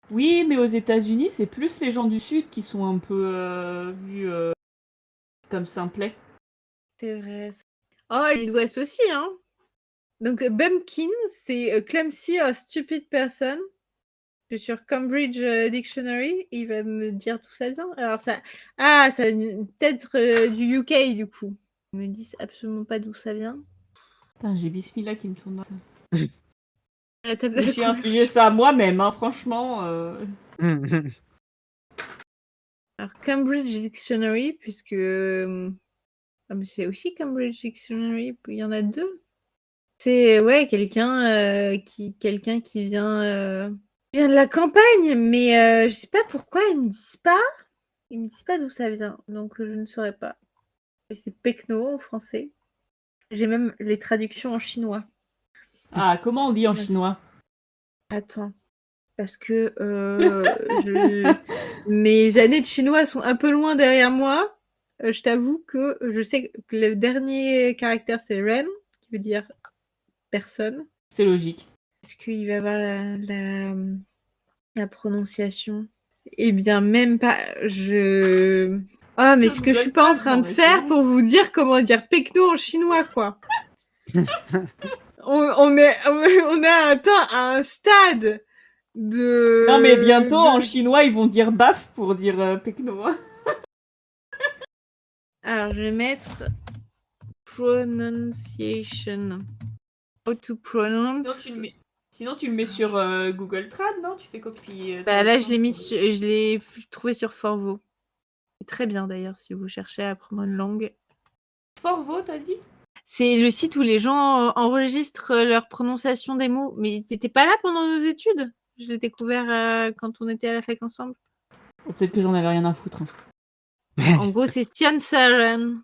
Oui, mais aux États-Unis, c'est plus les gens du Sud qui sont un peu vus comme simplets.
C'est vrai. Oh, le Midwest aussi, hein. Donc, Bumpkin, c'est clumsy or stupid person. Je suis sur Cambridge Dictionary. Il va me dire d'où ça vient. Alors, ça peut-être du UK, du coup. Ils me disent absolument pas d'où ça vient.
Putain, j'ai Bismillah qui me tourne dans ça.
Je
Je suis infligé ça à moi-même, hein, franchement.
Alors, Cambridge Dictionary, puisque... mais c'est aussi Cambridge Dictionary, il y en a deux. C'est quelqu'un qui vient de la campagne, mais je sais pas pourquoi ils me disent pas. Ils me disent pas d'où ça vient, donc je ne saurais pas. Et c'est Pecno en français. J'ai même les traductions en chinois.
Ah, comment on dit en chinois?
Attends, parce que mes années de chinois sont un peu loin derrière moi. Je t'avoue que je sais que le dernier caractère c'est Ren, qui veut dire personne.
C'est logique.
Est-ce qu'il va y avoir la prononciation? Eh bien, même pas. Mais ce que je suis pas en train de faire pour vous dire comment dire Pecno en chinois, quoi. on a atteint un stade de...
Non, mais bientôt, en chinois, ils vont dire baf pour dire Pecno.
Alors, je vais mettre pronunciation. How to pronounce.
Sinon, tu le mets sur Google Trad, non? Tu fais copie.
Là, je l'ai trouvé sur Forvo. C'est très bien, d'ailleurs, si vous cherchez à apprendre une langue.
Forvo, t'as dit?
C'est le site où les gens enregistrent leur prononciation des mots. Mais t'étais pas là pendant nos études? Je l'ai découvert quand on était à la fac ensemble.
Peut-être que j'en avais rien à foutre.
En gros, c'est Tiansaran.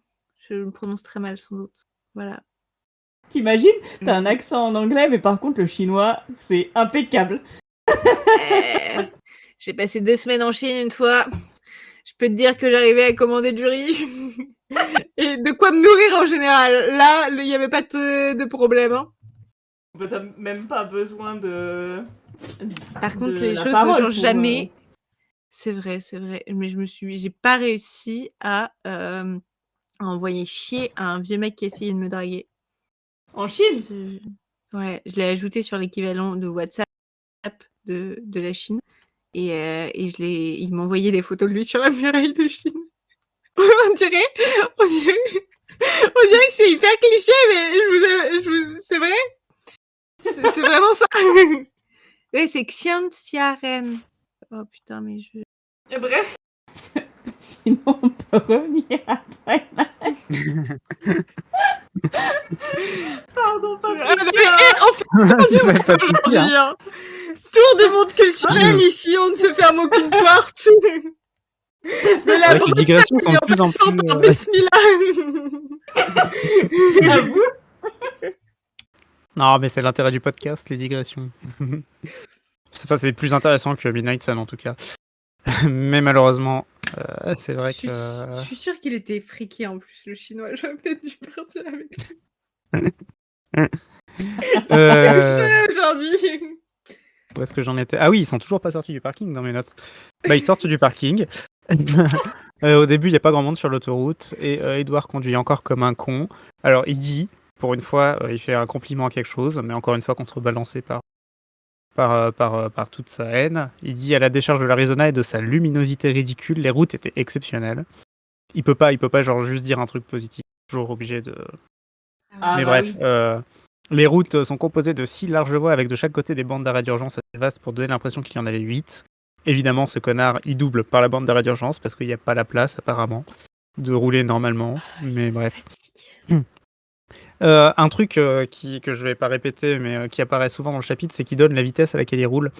Je le prononce très mal, sans doute. Voilà.
T'imagines? T'as un accent en anglais, mais par contre, le chinois, c'est impeccable.
J'ai passé 2 semaines en Chine une fois. Je peux te dire que j'arrivais à commander du riz. Et de quoi me nourrir en général. Là, il n'y avait pas de problème. Hein.
T'as même pas besoin de...
Par contre, les choses ne changent jamais. C'est vrai. Mais j'ai pas réussi à envoyer chier à un vieux mec qui essayait de me draguer.
En Chine?
Ouais, je l'ai ajouté sur l'équivalent de WhatsApp de la Chine. Et il m'a envoyé des photos de lui sur la muraille de Chine. on dirait que c'est hyper cliché, mais c'est vrai. C'est vraiment ça. Ouais, c'est Xian Xiaren. Oh putain, mais je...
Et bref, sinon on peut revenir à Twilight. Pardon, pas
Pas de souci, hein.
Tour du monde culturel, ici, on ne se ferme aucune porte. De la
les digressions sont de plus en plus...
à vous.
Non, mais c'est l'intérêt du podcast, les digressions. C'est plus intéressant que Midnight Sun, en tout cas. Mais malheureusement, c'est vrai que...
Je suis sûre qu'il était friqué, en plus, le chinois. J'aurais peut-être dû partir avec lui. C'est aujourd'hui.
Où est-ce que j'en étais? Ah oui, ils sont toujours pas sortis du parking dans mes notes. Bah, ils sortent du parking. Au début, il n'y a pas grand monde sur l'autoroute. Et Edouard conduit encore comme un con. Alors, il dit, pour une fois, il fait un compliment à quelque chose, mais encore une fois, contrebalancé par toute sa haine. Il dit à la décharge de l'Arizona et de sa luminosité ridicule, les routes étaient exceptionnelles. Il peut pas genre juste dire un truc positif. Toujours obligé de... mais bref, les routes sont composées de 6 larges voies avec de chaque côté des bandes d'arrêt d'urgence assez vastes pour donner l'impression qu'il y en avait 8. Évidemment, ce connard, il double par la bande d'arrêt d'urgence parce qu'il n'y a pas la place, apparemment, de rouler normalement. Mais bref. Un truc que je vais pas répéter, mais qui apparaît souvent dans le chapitre, c'est qu'il donne la vitesse à laquelle il roule.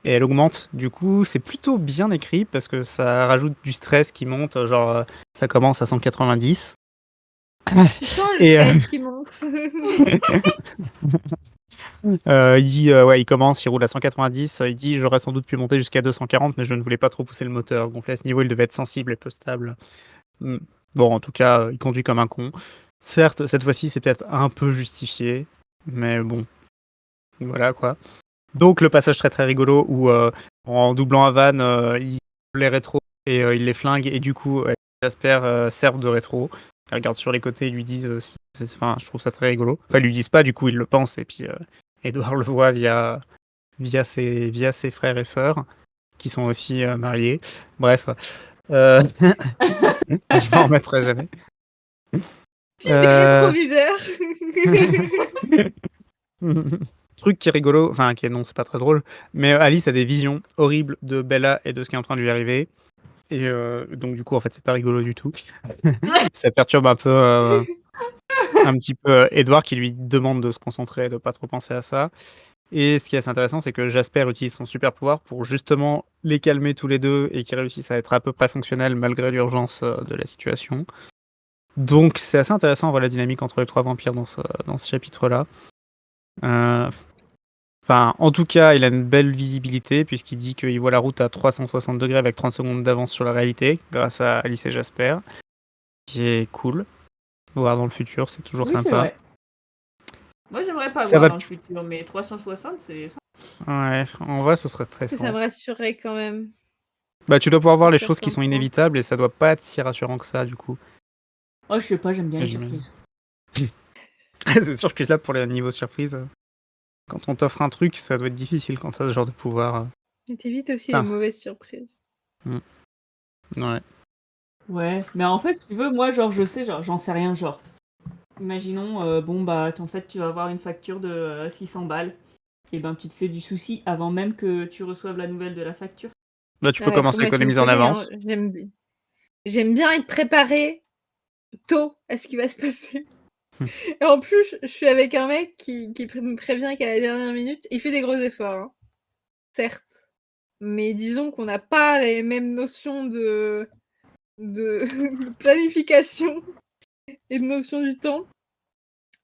Et elle augmente. Du coup, c'est plutôt bien écrit parce que ça rajoute du stress qui monte. Genre, ça commence à 190.
Et stress qui monte.
Il dit, il commence, il roule à 190. Il dit, j'aurais sans doute pu monter jusqu'à 240, mais je ne voulais pas trop pousser le moteur. Donc là, à ce niveau, il devait être sensible et peu stable. Bon, en tout cas, il conduit comme un con. Certes, cette fois-ci, c'est peut-être un peu justifié, mais bon, voilà quoi. Donc le passage très très rigolo où en doublant un van, il les rétros et il les flingue et du coup Jasper servent de rétro. Ils regardent sur les côtés, ils lui disent, enfin, je trouve ça très rigolo. Enfin, ils lui disent pas, du coup, ils le pensent et puis Edouard le voit via ses frères et sœurs qui sont aussi mariés. Bref, je m'en remettrai jamais.
C'est des rétroviseurs.
Truc qui est rigolo, enfin non, c'est pas très drôle, mais Alice a des visions horribles de Bella et de ce qui est en train de lui arriver. Et donc du coup, en fait, c'est pas rigolo du tout. Ça perturbe un petit peu Edouard qui lui demande de se concentrer, de pas trop penser à ça. Et ce qui est assez intéressant, c'est que Jasper utilise son super pouvoir pour justement les calmer tous les deux et qu'ils réussissent à être à peu près fonctionnels malgré l'urgence de la situation. Donc c'est assez intéressant, on voit la dynamique entre les trois vampires dans ce chapitre-là. En tout cas, il a une belle visibilité puisqu'il dit qu'il voit la route à 360 degrés avec 30 secondes d'avance sur la réalité grâce à Alice et Jasper, qui est cool. Voir dans le futur, c'est toujours sympa.
C'est vrai. Moi, j'aimerais pas voir dans le futur, mais 360, c'est ça.
Ouais, en vrai, ce serait très
Ça me rassurerait quand même.
Bah, tu dois pouvoir voir les choses qui sont inévitables et ça doit pas être si rassurant que ça, du coup.
Oh, je sais pas, j'aime bien les surprises.
C'est sûr que là, pour les niveaux surprises, quand on t'offre un truc, ça doit être difficile quand t'as ce genre de pouvoir.
Mais t'évites aussi les mauvaises surprises.
Ouais.
Ouais, mais en fait, si tu veux, moi, genre, je sais, genre, j'en sais rien, genre. Imaginons, en fait, tu vas avoir une facture de 600 balles. Et ben, tu te fais du souci avant même que tu reçoives la nouvelle de la facture.
Là, tu peux commencer à économiser en avance.
J'aime bien être préparé tôt à ce qui va se passer. Et en plus, je suis avec un mec qui me prévient qu'à la dernière minute, il fait des gros efforts, hein. Certes. Mais disons qu'on n'a pas les mêmes notions de planification et de notion du temps.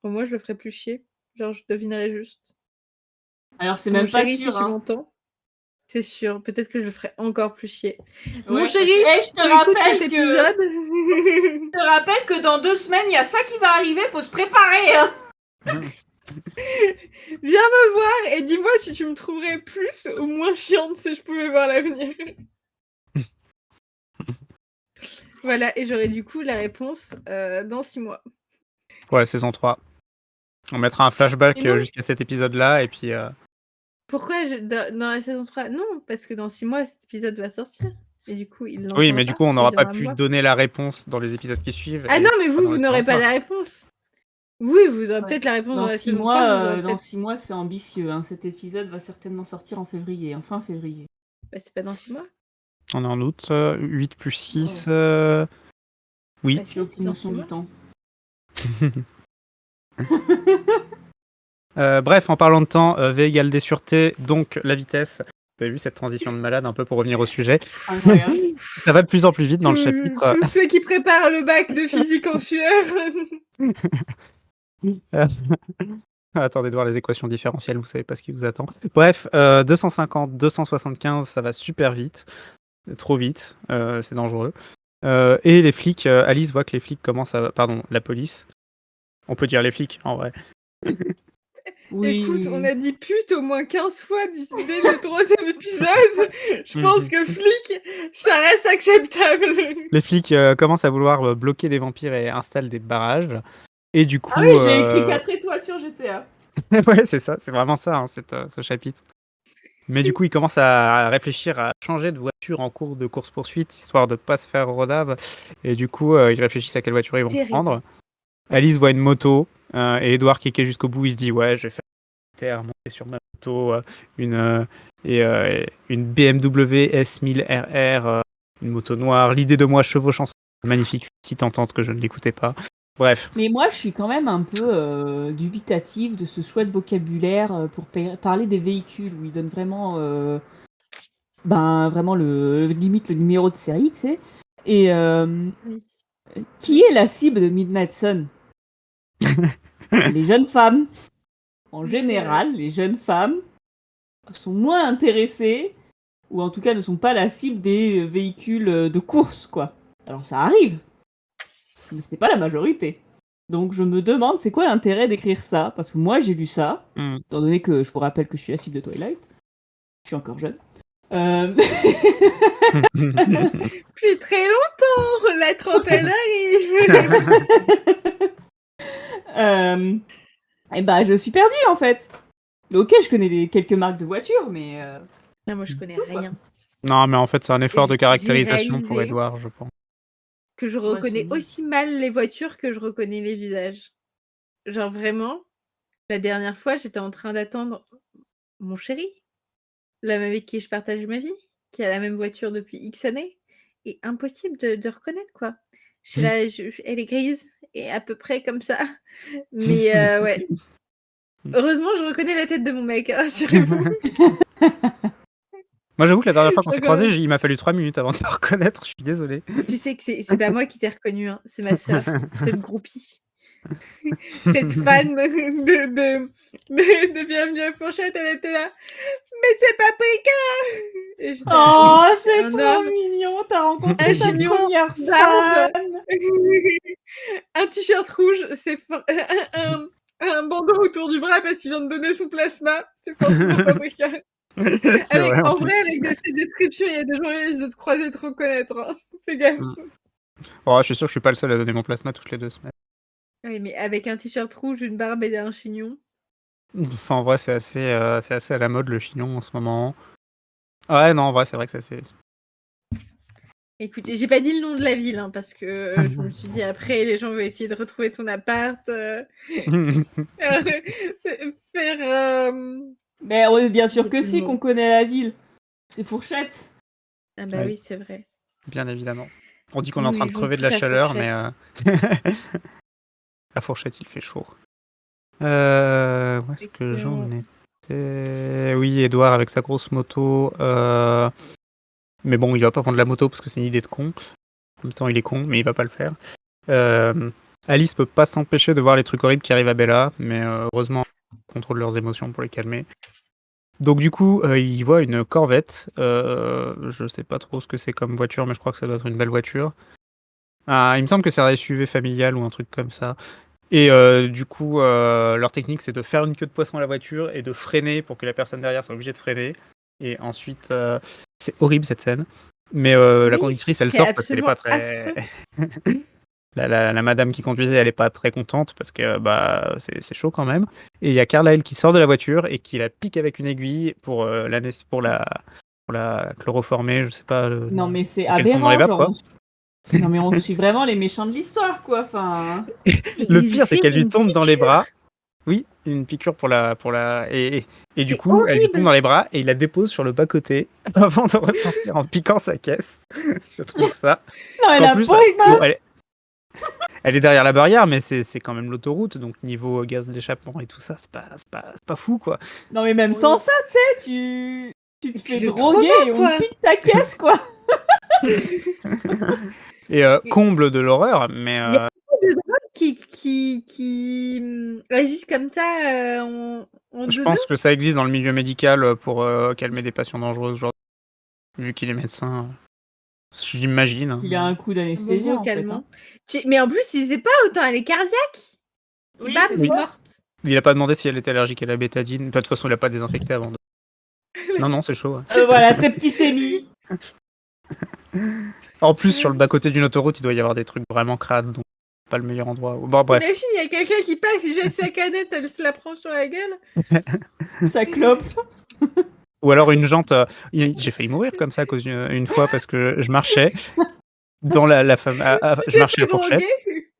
Bon, moi, je le ferais plus chier. Genre, je devinerais juste.
Alors, c'est même pas sûr,
si tu m'entends. C'est sûr, peut-être que je le ferais encore plus chier.
Ouais,
Mon chéri,
je te rappelle
cet épisode.
Je te rappelle que dans 2 semaines, il y a ça qui va arriver, faut se préparer, hein.
Viens me voir et dis-moi si tu me trouverais plus ou moins chiante si je pouvais voir l'avenir. Voilà, et j'aurai du coup la réponse dans 6 mois.
Ouais, saison 3. On mettra un flashback jusqu'à cet épisode-là et puis...
Pourquoi dans la saison 3? Non, parce que dans 6 mois, cet épisode va sortir. Et du coup, il
Oui,
l'entendra
mais du
pas,
coup, on
il
n'aura pas
viendra me
pu
voir.
donner la réponse dans les épisodes qui suivent.
Ah
et
non, mais
pas
vous,
dans
vous
la
n'aurez
saison
pas
3.
la réponse. Oui, vous aurez
Ouais.
peut-être la réponse dans
Dans
la
6
saison 3, vous
mois,
aurez
dans
peut-être...
6 mois, c'est ambitieux. Hein. Cet épisode va certainement sortir en février, en fin février.
Bah, c'est pas dans 6 mois.
On est en août, 8 plus 6. Oui.
Bah, si,
J'ai aucune
c'est dans
notion
6
du
mois.
temps.
Bref, en parlant de temps, V égale D sur T, donc la vitesse. Vous avez vu cette transition de malade, un peu pour revenir au sujet.
Incroyable.
Ça va de plus en plus vite dans le chapitre.
Tous ceux qui préparent le bac de physique en sueur.
Attendez de voir les équations différentielles, vous savez pas ce qui vous attend. Bref, 250, 275, ça va super vite. Trop vite, c'est dangereux. Et les flics, Alice voit que les flics commencent à... Pardon, la police. On peut dire les flics, en vrai.
Oui.
Écoute, on a dit pute au moins 15 fois dès le 3e épisode. Je pense que flic, ça reste acceptable.
Les flics commencent à vouloir bloquer les vampires et installent des barrages. Et du coup...
Ah oui, j'ai écrit 4 étoiles sur GTA.
Ouais, c'est ça, c'est vraiment ça, hein, ce chapitre. Mais du coup, ils commencent à réfléchir à changer de voiture en cours de course-poursuite, histoire de pas se faire rodave. Et du coup, ils réfléchissent à quelle voiture ils vont
Terrible.
prendre. Alice voit une moto, et Edouard qui est jusqu'au bout, il se dit « Ouais, je vais faire terre, monter sur ma moto, une BMW S1000 RR, une moto noire, l'idée de moi chevauchant magnifique, si tentante que je ne l'écoutais pas. » Bref.
Mais moi, je suis quand même un peu dubitative de ce choix de vocabulaire pour parler des véhicules, où il donne vraiment, vraiment limite le numéro de série, tu sais. Et
Oui.
qui est la cible de Midnight Sun? Les jeunes femmes. En général, les jeunes femmes sont moins intéressées, ou en tout cas ne sont pas la cible des véhicules de course, quoi. Alors ça arrive, mais ce n'est pas la majorité. Donc je me demande c'est quoi l'intérêt d'écrire ça, parce que moi j'ai lu ça, étant donné que je vous rappelle que je suis la cible de Twilight. Je suis encore jeune.
Plus très longtemps, la trentaine arrive.
Et bah je suis perdue en fait. Ok, je connais quelques marques de voitures, mais...
Non, moi je connais rien.
Non, mais en fait, c'est un effort de
j'ai
caractérisation pour
réalisé
Edouard, je pense.
Que je
Ouais,
reconnais
c'est-
aussi mal les voitures que je reconnais les visages. Genre vraiment, la dernière fois, j'étais en train d'attendre mon chéri, l'homme avec qui je partage ma vie, qui a la même voiture depuis X années, et impossible de reconnaître quoi. Je suis là, elle est grise et à peu près comme ça. Mais ouais. Heureusement, je reconnais la tête de mon mec, rassurez-vous.
Moi, j'avoue que la dernière fois qu'on
Je
s'est
reconnais.
croisés, il m'a fallu 3 minutes avant de te reconnaître, je suis désolé.
Tu sais que c'est pas moi qui t'ai reconnu, hein. C'est ma sœur, cette groupie. Cette fan de Bienvenue à Fourchette, elle était là. Mais c'est Paprika! Et j'étais là,
Oh,
oui,
c'est
un
trop
homme,
mignon, t'as rencontré
un
ta
chignon,
première
barbe,
fan.
un t-shirt rouge, c'est un bandeau autour du bras parce qu'il vient de donner son plasma. C'est forcément Paprika.
C'est vrai,
En
plus.
vrai, avec ces descriptions, il y a des gens qui risquent de te croiser et de te reconnaître. Hein. Fais gaffe.
Oh, je suis sûr que je suis pas le seul à donner mon plasma toutes les 2 semaines.
Oui, mais avec un t-shirt rouge, une barbe et un chignon.
Enfin, en vrai, c'est assez à la mode le chignon en ce moment. Ouais, non, en vrai, c'est vrai que c'est assez.
Écoute, j'ai pas dit le nom de la ville, hein, parce que je me suis dit après, les gens vont essayer de retrouver ton appart. Faire.
Mais ouais, bien sûr
J'ai
que
plus le
si,
mot.
qu'on connaît la ville. C'est Fourchette.
Ah bah
Oui.
oui, c'est vrai.
Bien évidemment. On dit qu'on est en
Nous
train de
vivons
crever de
tous
la
à
chaleur,
Fourchette.
mais à Fourchette, il fait chaud. Où est-ce que j'en étais? Oui, Edouard avec sa grosse moto. Mais bon, il va pas prendre la moto parce que c'est une idée de con. En même temps, il est con, mais il va pas le faire. Alice peut pas s'empêcher de voir les trucs horribles qui arrivent à Bella, mais heureusement, elle contrôle leurs émotions pour les calmer. Donc du coup, il voit une Corvette. Je sais pas trop ce que c'est comme voiture, mais je crois que ça doit être une belle voiture. Ah, il me semble que c'est un SUV familial ou un truc comme ça. Et du coup, leur technique, c'est de faire une queue de poisson à la voiture et de freiner pour que la personne derrière soit obligée de freiner. Et ensuite, c'est horrible cette scène. Mais la
Oui,
conductrice, elle
c'est
sort parce qu'elle est pas
absolument
très... la madame qui conduisait, elle est pas très contente parce que bah c'est chaud quand même. Et il y a Carlyle qui sort de la voiture et qui la pique avec une aiguille pour la chloroformer, je sais pas.
Non, mais c'est
pour qu'elle tombe dans les
aberrant,
vapes, quoi.
Non, mais on suit vraiment les méchants de l'histoire, quoi. Enfin,
Le
Il lui
pire, c'est
fait
qu'elle lui
une
tombe dans les
piqûre.
bras. Oui, une piqûre et du
C'est
coup, elle lui tombe
horrible.
dans les bras et il la dépose sur le bas-côté avant de repartir en piquant sa caisse. Je trouve ça.
non,
Parce
mais
qu'en
la
plus,
pauvre meuf.
bon, elle est derrière la barrière, mais c'est quand même l'autoroute, donc niveau gaz d'échappement et tout ça, c'est pas fou, quoi.
Non, mais même sans ça, tu sais, tu te
puis
fais
le
droguer
trauma,
et on
quoi.
te pique ta caisse, quoi.
Et comble de l'horreur, mais
Il y a beaucoup de drogues qui agissent comme ça en
je
deux-deux.
pense que ça existe dans le milieu médical pour calmer des patients dangereux, genre, vu qu'il est médecin, j'imagine.
Il a un coup d'anesthésie,
Bon,
en fait.
calmant. Mais en plus, il sait pas, autant elle est cardiaque. Et
Oui,
bam,
c'est
c'est
ça.
morte.
Il a pas demandé si elle était allergique à la bétadine. De toute façon, il a pas désinfecté avant. Non, c'est chaud. Ouais.
Voilà, septicémie.
En plus, sur le bas-côté d'une autoroute, il doit y avoir des trucs vraiment crades, donc pas le meilleur endroit. Bon, bref.
T'imagines, il y a quelqu'un qui passe, il jette sa canette, elle se la prend sur la gueule.
Ça clope.
Ou alors une jante. J'ai failli mourir comme ça à cause une fois parce que je marchais dans je marchais à fourchette.
Drogué.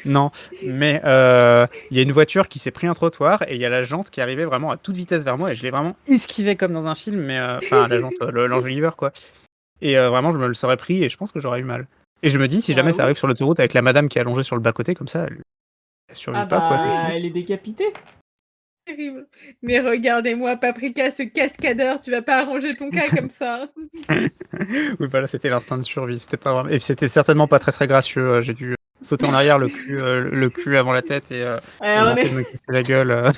Non, mais il y a une voiture qui s'est pris un trottoir et il y a la jante qui arrivait vraiment à toute vitesse vers moi et je l'ai vraiment esquivé comme dans un film, mais enfin la jante, l'enjoliveur quoi. Et vraiment, je me le serais pris et je pense que j'aurais eu mal. Et je me dis, si jamais ça arrive sur l'autoroute avec la madame qui est allongée sur le bas-côté comme ça, elle survit pas quoi, c'est chaud.
Elle est décapitée.
Terrible. Mais regardez-moi, Paprika, ce cascadeur, tu vas pas arranger ton cas comme ça.
Oui, voilà, c'était l'instinct de survie, c'était pas vraiment... Et puis c'était certainement pas très gracieux, j'ai dû sauter en arrière le cul avant la tête et tenter de me casser la gueule.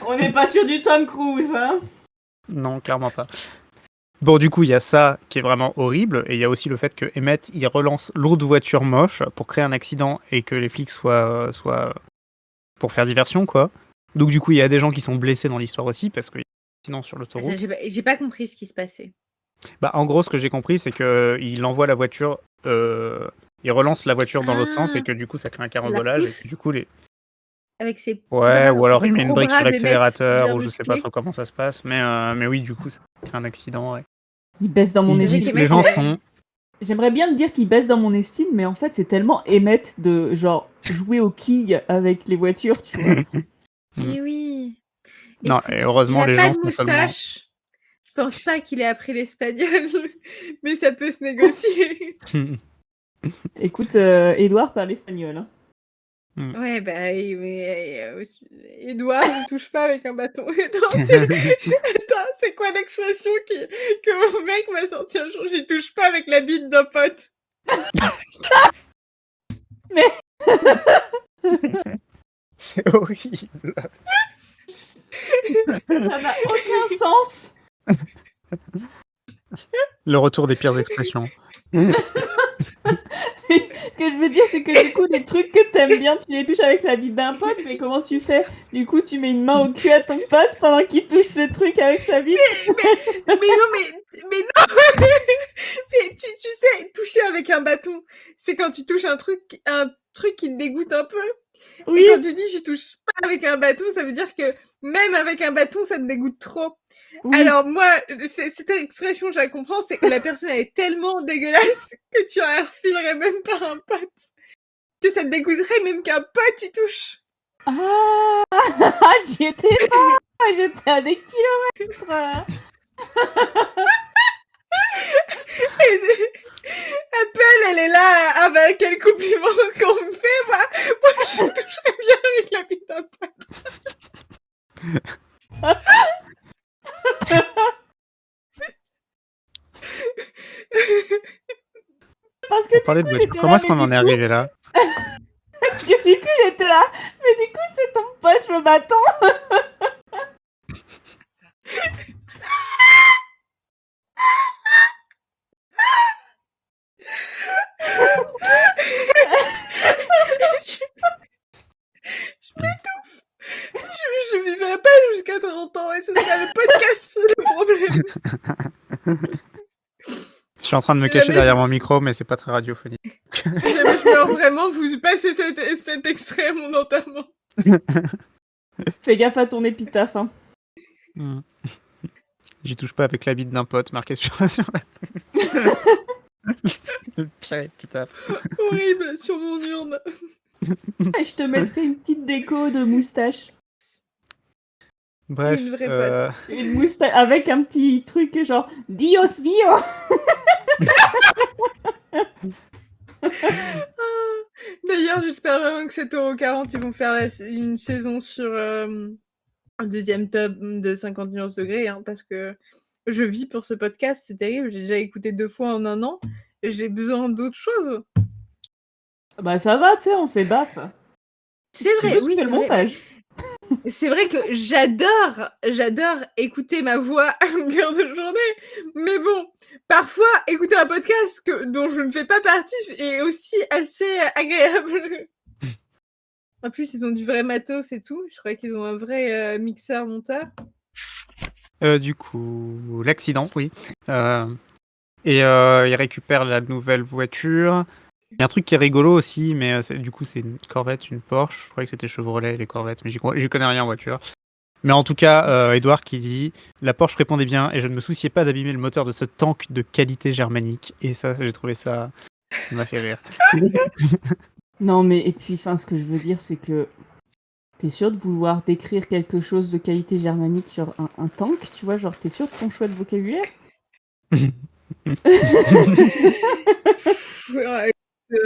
On n'est pas sûr du Tom Cruise, hein.
Non, clairement pas. Bon, du coup, il y a ça qui est vraiment horrible, et il y a aussi le fait que Emmett, il relance l'autre voiture moche pour créer un accident et que les flics soient pour faire diversion, quoi. Donc du coup, il y a des gens qui sont blessés dans l'histoire aussi, parce qu'il y a un accident sur l'autoroute.
J'ai pas compris ce qui se passait.
Bah, en gros, ce que j'ai compris, c'est qu'il envoie la voiture, il relance la voiture dans l'autre sens, et que du coup, ça crée un carambolage, et que du coup,
avec ses
ouais, ou alors il met une
gros
brique sur
bras d'Emmett
l'accélérateur,
bien
ou je sais pas
musclés.
trop comment ça se passe, mais oui, du coup, ça crée un accident, ouais.
Il baisse dans mon estime.
Les gens sont...
J'aimerais bien te dire qu'il baisse dans mon estime, mais en fait, c'est tellement Emmett de genre jouer aux quilles avec les voitures, tu vois.
Et oui.
Non, et heureusement,
il
les
a
gens
pas de
sont seulement...
moustache. Je pense pas qu'il ait appris l'espagnol, mais ça peut se négocier.
Écoute, Edouard parle espagnol. Hein.
Ouais, bah, mais Edouard ne touche pas avec un bâton. Attends, c'est quoi l'expression que mon mec m'a sorti un jour? J'y touche pas avec la bite d'un pote.
Mais
c'est horrible.
Ça n'a aucun sens.
Le retour des pires expressions.
Ce que je veux dire, c'est que du coup, les trucs que t'aimes bien, tu les touches avec la bite d'un pote, mais comment tu fais? Du coup, tu mets une main au cul à ton pote pendant qu'il touche le truc avec sa bite.
Mais non, mais non. Mais tu sais, toucher avec un bâton, c'est quand tu touches un truc qui te dégoûte un peu. Oui. Et quand tu dis je touche pas avec un bâton, ça veut dire que même avec un bâton, ça te dégoûte trop. Oui. Alors moi, cette expression, je la comprends, c'est que la personne elle est tellement dégueulasse que tu en refilerais même pas un pote. Que ça te dégoûterait même qu'un pote y touche.
Ah, j'y étais pas. J'étais à des kilomètres.
Appel, elle est là, ah bah quel compliment qu'on me fait, bah, moi je toucherais bien avec la bite d'un pote.
Parce que du coup,
comment est-ce qu'on en est arrivé là?
Parce que du coup j'étais là, mais du coup c'est ton pote le bâton.
Je m'étouffe. Je vivrai pas jusqu'à 30 ans et ce sera le podcast le problème.
Je suis en train de me cacher derrière mon micro, mais c'est pas très radiophonique.
Si jamais je meurs vraiment, vous passez cet extrait à mon enterrement.
Fais gaffe à ton épitaphe. Hein.
J'y touche pas avec la bite d'un pote marqué sur la Le pire épitaphe.
Horrible, sur mon urne.
Et je te mettrai une petite déco de moustache.
Bref.
Une vraie
Une moustache avec un petit truc genre Dios mio.
D'ailleurs, j'espère vraiment que 7,40 €, ils vont faire une saison sur un deuxième tome de 50 nuances degrés, hein, parce que je vis pour ce podcast, c'est terrible. J'ai déjà écouté 2 fois en un an. Et j'ai besoin d'autres choses.
Bah ça va, tu sais, on fait baffe.
C'est vrai, oui,
c'est le montage.
C'est vrai que j'adore écouter ma voix à longueur de journée. Mais bon, parfois, écouter un podcast dont je ne fais pas partie est aussi assez agréable. En plus, ils ont du vrai matos et tout. Je crois qu'ils ont un vrai mixeur-monteur.
Du coup, l'accident, oui. Et il récupère la nouvelle voiture. Il y a un truc qui est rigolo aussi, mais du coup, c'est une Corvette, une Porsche. Je croyais que c'était Chevrolet, les Corvettes, mais j'y connais rien en voiture. Mais en tout cas, Edouard qui dit « La Porsche répondait bien et je ne me souciais pas d'abîmer le moteur de ce tank de qualité germanique. » Et ça, j'ai trouvé ça... Ça m'a fait rire.
Non, mais et puis, ce que je veux dire, c'est que t'es sûr de vouloir décrire quelque chose de qualité germanique sur un tank, tu vois, genre t'es sûr de ton choix de vocabulaire?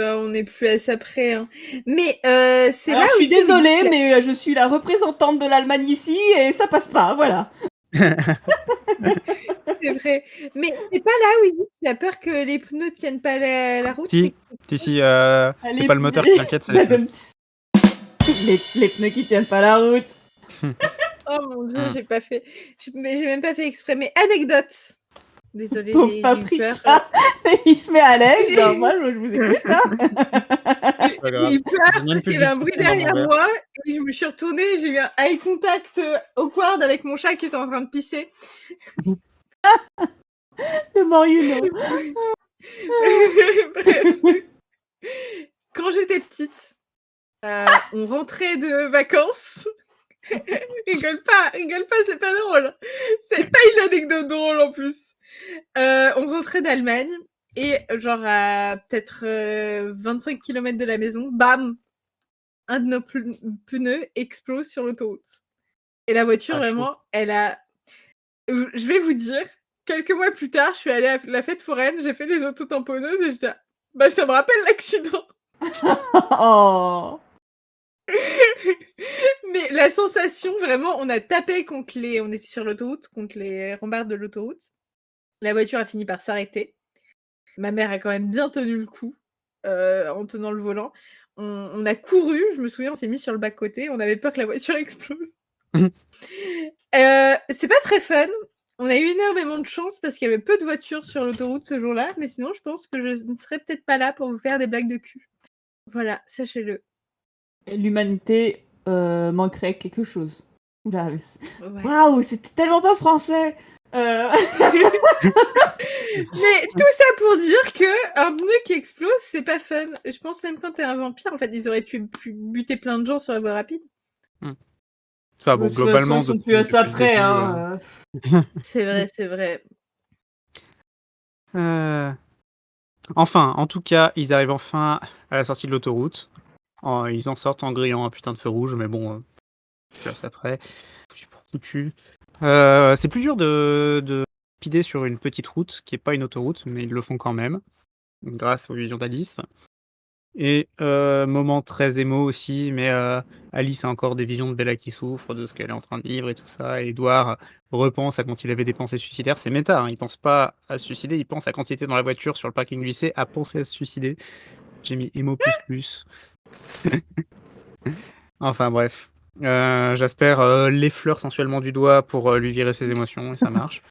On n'est plus à ça près. Hein. Mais c'est
alors,
là où
je suis désolée, mais je suis la représentante de l'Allemagne ici et ça passe pas, voilà.
C'est vrai. Mais c'est pas là où il dit qu'il a peur que les pneus tiennent pas la route.
Si, c'est pas le moteur qui t'inquiète, c'est les pneus.
Les pneus qui tiennent pas la route.
Oh mon dieu, j'ai même pas fait exprès. Mais anecdote. Désolée,
Pauvre
j'ai eu
Paprika,
peur.
il se met à l'aise, genre moi je vous écoute. Hein.
J'ai eu peur parce qu'il y avait un bruit derrière moi et je me suis retournée, j'ai eu un eye contact awkward avec mon chat qui était en train de pisser.
The more you know.
Bref. Quand j'étais petite, on rentrait de vacances. rigole pas, c'est pas drôle. C'est pas une anecdote drôle en plus. On rentrait d'Allemagne et genre à peut-être 25 km de la maison, bam, un de nos pneus explose sur l'autoroute. Et la voiture, vraiment, elle a... Je vais vous dire, quelques mois plus tard, je suis allée à la fête foraine, j'ai fait les autotamponneuses et j'étais bah ça me rappelle l'accident.
Oh.
Mais la sensation, vraiment, on a tapé contre on était sur l'autoroute, contre les rambardes de l'autoroute. La voiture a fini par s'arrêter. Ma mère a quand même bien tenu le coup en tenant le volant. On a couru, je me souviens, on s'est mis sur le bas-côté, on avait peur que la voiture explose. C'est pas très fun. On a eu énormément de chance parce qu'il y avait peu de voitures sur l'autoroute ce jour-là, mais sinon, je pense que je ne serais peut-être pas là pour vous faire des blagues de cul. Voilà, sachez-le.
L'humanité manquerait quelque chose. Oula, waouh, c'était tellement pas français.
Mais tout ça pour dire que un pneu qui explose, c'est pas fun. Je pense même quand t'es un vampire, en fait, ils auraient pu buter plein de gens sur la voie rapide.
Ça, bon, globalement,
ils sont plus à ça près. Hein.
C'est vrai.
Enfin, en tout cas, ils arrivent enfin à la sortie de l'autoroute. Ils en sortent en grillant un putain de feu rouge, mais bon, c'est ça après. C'est plus dur de speeder sur une petite route qui est pas une autoroute, mais ils le font quand même, grâce aux visions d'Alice. Et moment très émo aussi, mais Alice a encore des visions de Bella qui souffre, de ce qu'elle est en train de vivre et tout ça. Et Edouard repense à quand il avait des pensées suicidaires. C'est méta, hein, il pense pas à se suicider, il pense à quand il était dans la voiture sur le parking du lycée à penser à se suicider. J'ai mis émo plus. Enfin bref. Jasper l'effleure sensuellement du doigt pour lui virer ses émotions et ça marche.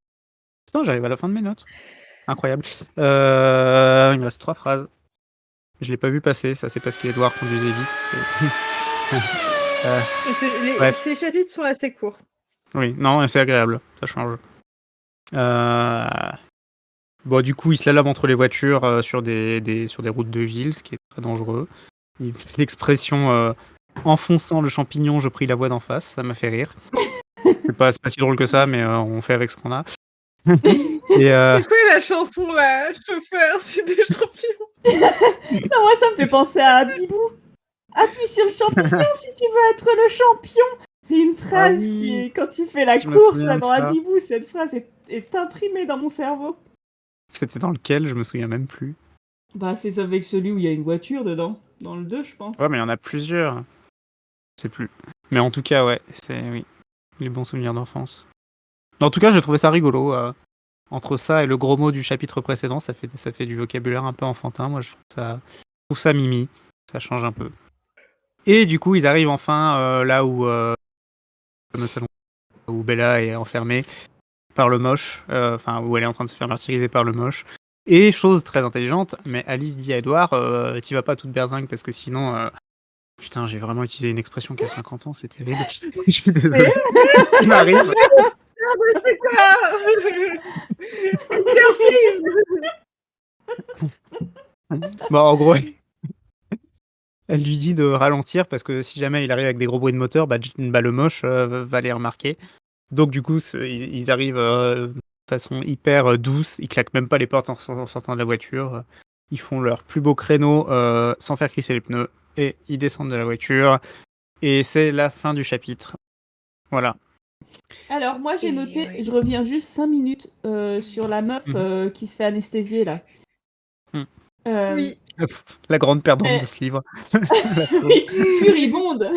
Putain, j'arrive à la fin de mes notes. Incroyable. Il me reste 3 phrases. Je l'ai pas vu passer, ça c'est parce qu'Edouard conduisait vite.
Ces chapitres sont assez courts.
Oui, non, c'est agréable, ça change. Bon, du coup, il se la lame entre les voitures sur des routes de ville, ce qui est très dangereux. Il fait l'expression en fonçant le champignon, je pris la voie d'en face, ça m'a fait rire. C'est pas si drôle que ça, mais on fait avec ce qu'on a.
C'est quoi la chanson là, chauffeur, c'est des champignons?
Non, moi, ça me fait penser à Abdibou. Appuie sur le champignon si tu veux être le champion. C'est une phrase qui est, quand tu fais la course là, dans Abdibou, cette phrase est imprimée dans mon cerveau.
C'était dans lequel? Je me souviens même plus.
Bah, c'est avec celui où il y a une voiture dedans. Dans le 2, je pense.
Ouais, mais il y en a plusieurs. Je sais plus. Mais en tout cas, ouais, oui, les bons souvenirs d'enfance. En tout cas, j'ai trouvé ça rigolo. Entre ça et le gros mot du chapitre précédent, ça fait du vocabulaire un peu enfantin. Moi, je trouve ça mimi. Ça change un peu. Et du coup, ils arrivent enfin là où le salon où Bella est enfermée par le moche, où elle est en train de se faire martyriser par le moche. Et chose très intelligente, mais Alice dit à Edouard, t'y vas pas toute berzingue parce que sinon, putain, j'ai vraiment utilisé une expression qui a 50 ans, c'est terrible. Je suis désolé. Ça m'arrive.
C'est quoi?
Bon, en gros, elle lui dit de ralentir parce que si jamais il arrive avec des gros bruits de moteur, le moche va les remarquer. Donc du coup, ils arrivent de façon hyper douce, ils claquent même pas les portes en sortant de la voiture, ils font leur plus beau créneau sans faire crisser les pneus, et ils descendent de la voiture, et c'est la fin du chapitre. Voilà.
Alors moi j'ai noté, je reviens juste 5 minutes sur la meuf qui se fait anesthésier là.
Oui.
La grande perdante de ce livre.
Oui, furibonde.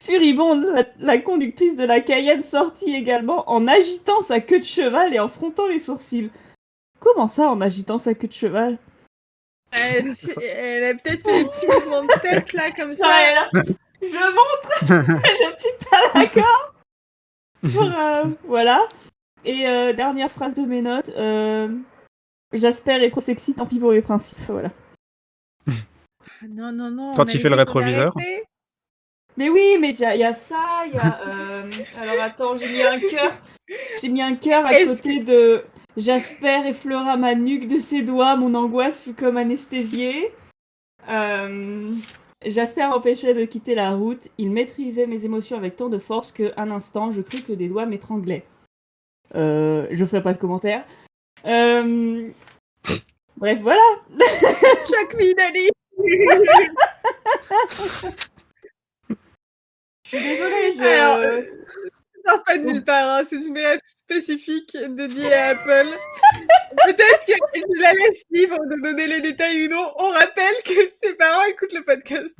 Furibonde, la conductrice de la Cayenne sortit également en agitant sa queue de cheval et en frontant les sourcils. Comment ça, en agitant sa queue de cheval?
Elle a peut-être fait des petits mouvements de tête là, comme ça.
Je montre. Je ne suis pas d'accord. Voilà. Et dernière phrase de mes notes. Jasper est trop sexy, tant pis pour les principes. Voilà.
Non.
Quand il fait le rétroviseur.
Mais oui, mais il y a ça, il y a... Alors attends, j'ai mis un cœur. J'ai mis un cœur à côté de Jasper effleura ma nuque de ses doigts, mon angoisse fut comme anesthésiée. Jasper empêchait de quitter la route, il maîtrisait mes émotions avec tant de force qu'un instant, je crus que des doigts m'étranglaient. Je ferai pas de commentaires. Bref, voilà.
Chuck me, daddy.
Je suis désolée,
Alors, ça sort pas de nulle part, hein. C'est une rêve spécifique dédiée à Apple. Peut-être que je la laisse libre de donner les détails ou non. On rappelle que ses parents écoutent le podcast.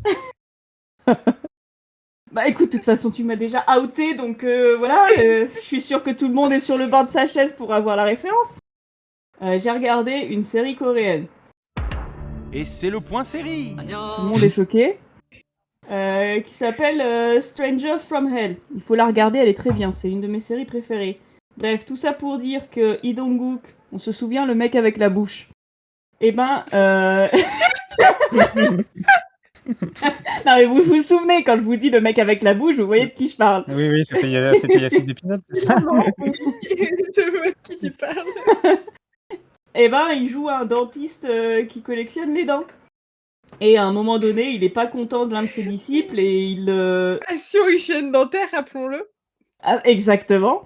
Bah écoute, de toute façon, tu m'as déjà outé, donc voilà, je suis sûre que tout le monde est sur le bord de sa chaise pour avoir la référence. J'ai regardé une série coréenne.
Et c'est le point série.
Tout le monde est choqué. Qui s'appelle Strangers from Hell. Il faut la regarder, elle est très bien. C'est une de mes séries préférées. Bref, tout ça pour dire que Lee Dong-gook, on se souvient, le mec avec la bouche. Eh ben... Non mais vous vous souvenez, quand je vous dis le mec avec la bouche, vous voyez de qui je parle.
Oui, c'était il y a 6 épisodes, c'est ça?
Oui, je vois de qui tu parles.
Eh ben, il joue un dentiste qui collectionne les dents. Et à un moment donné, il est pas content de l'un de ses disciples et il...
Passion hygiène dentaire, rappelons-le.
Ah, exactement.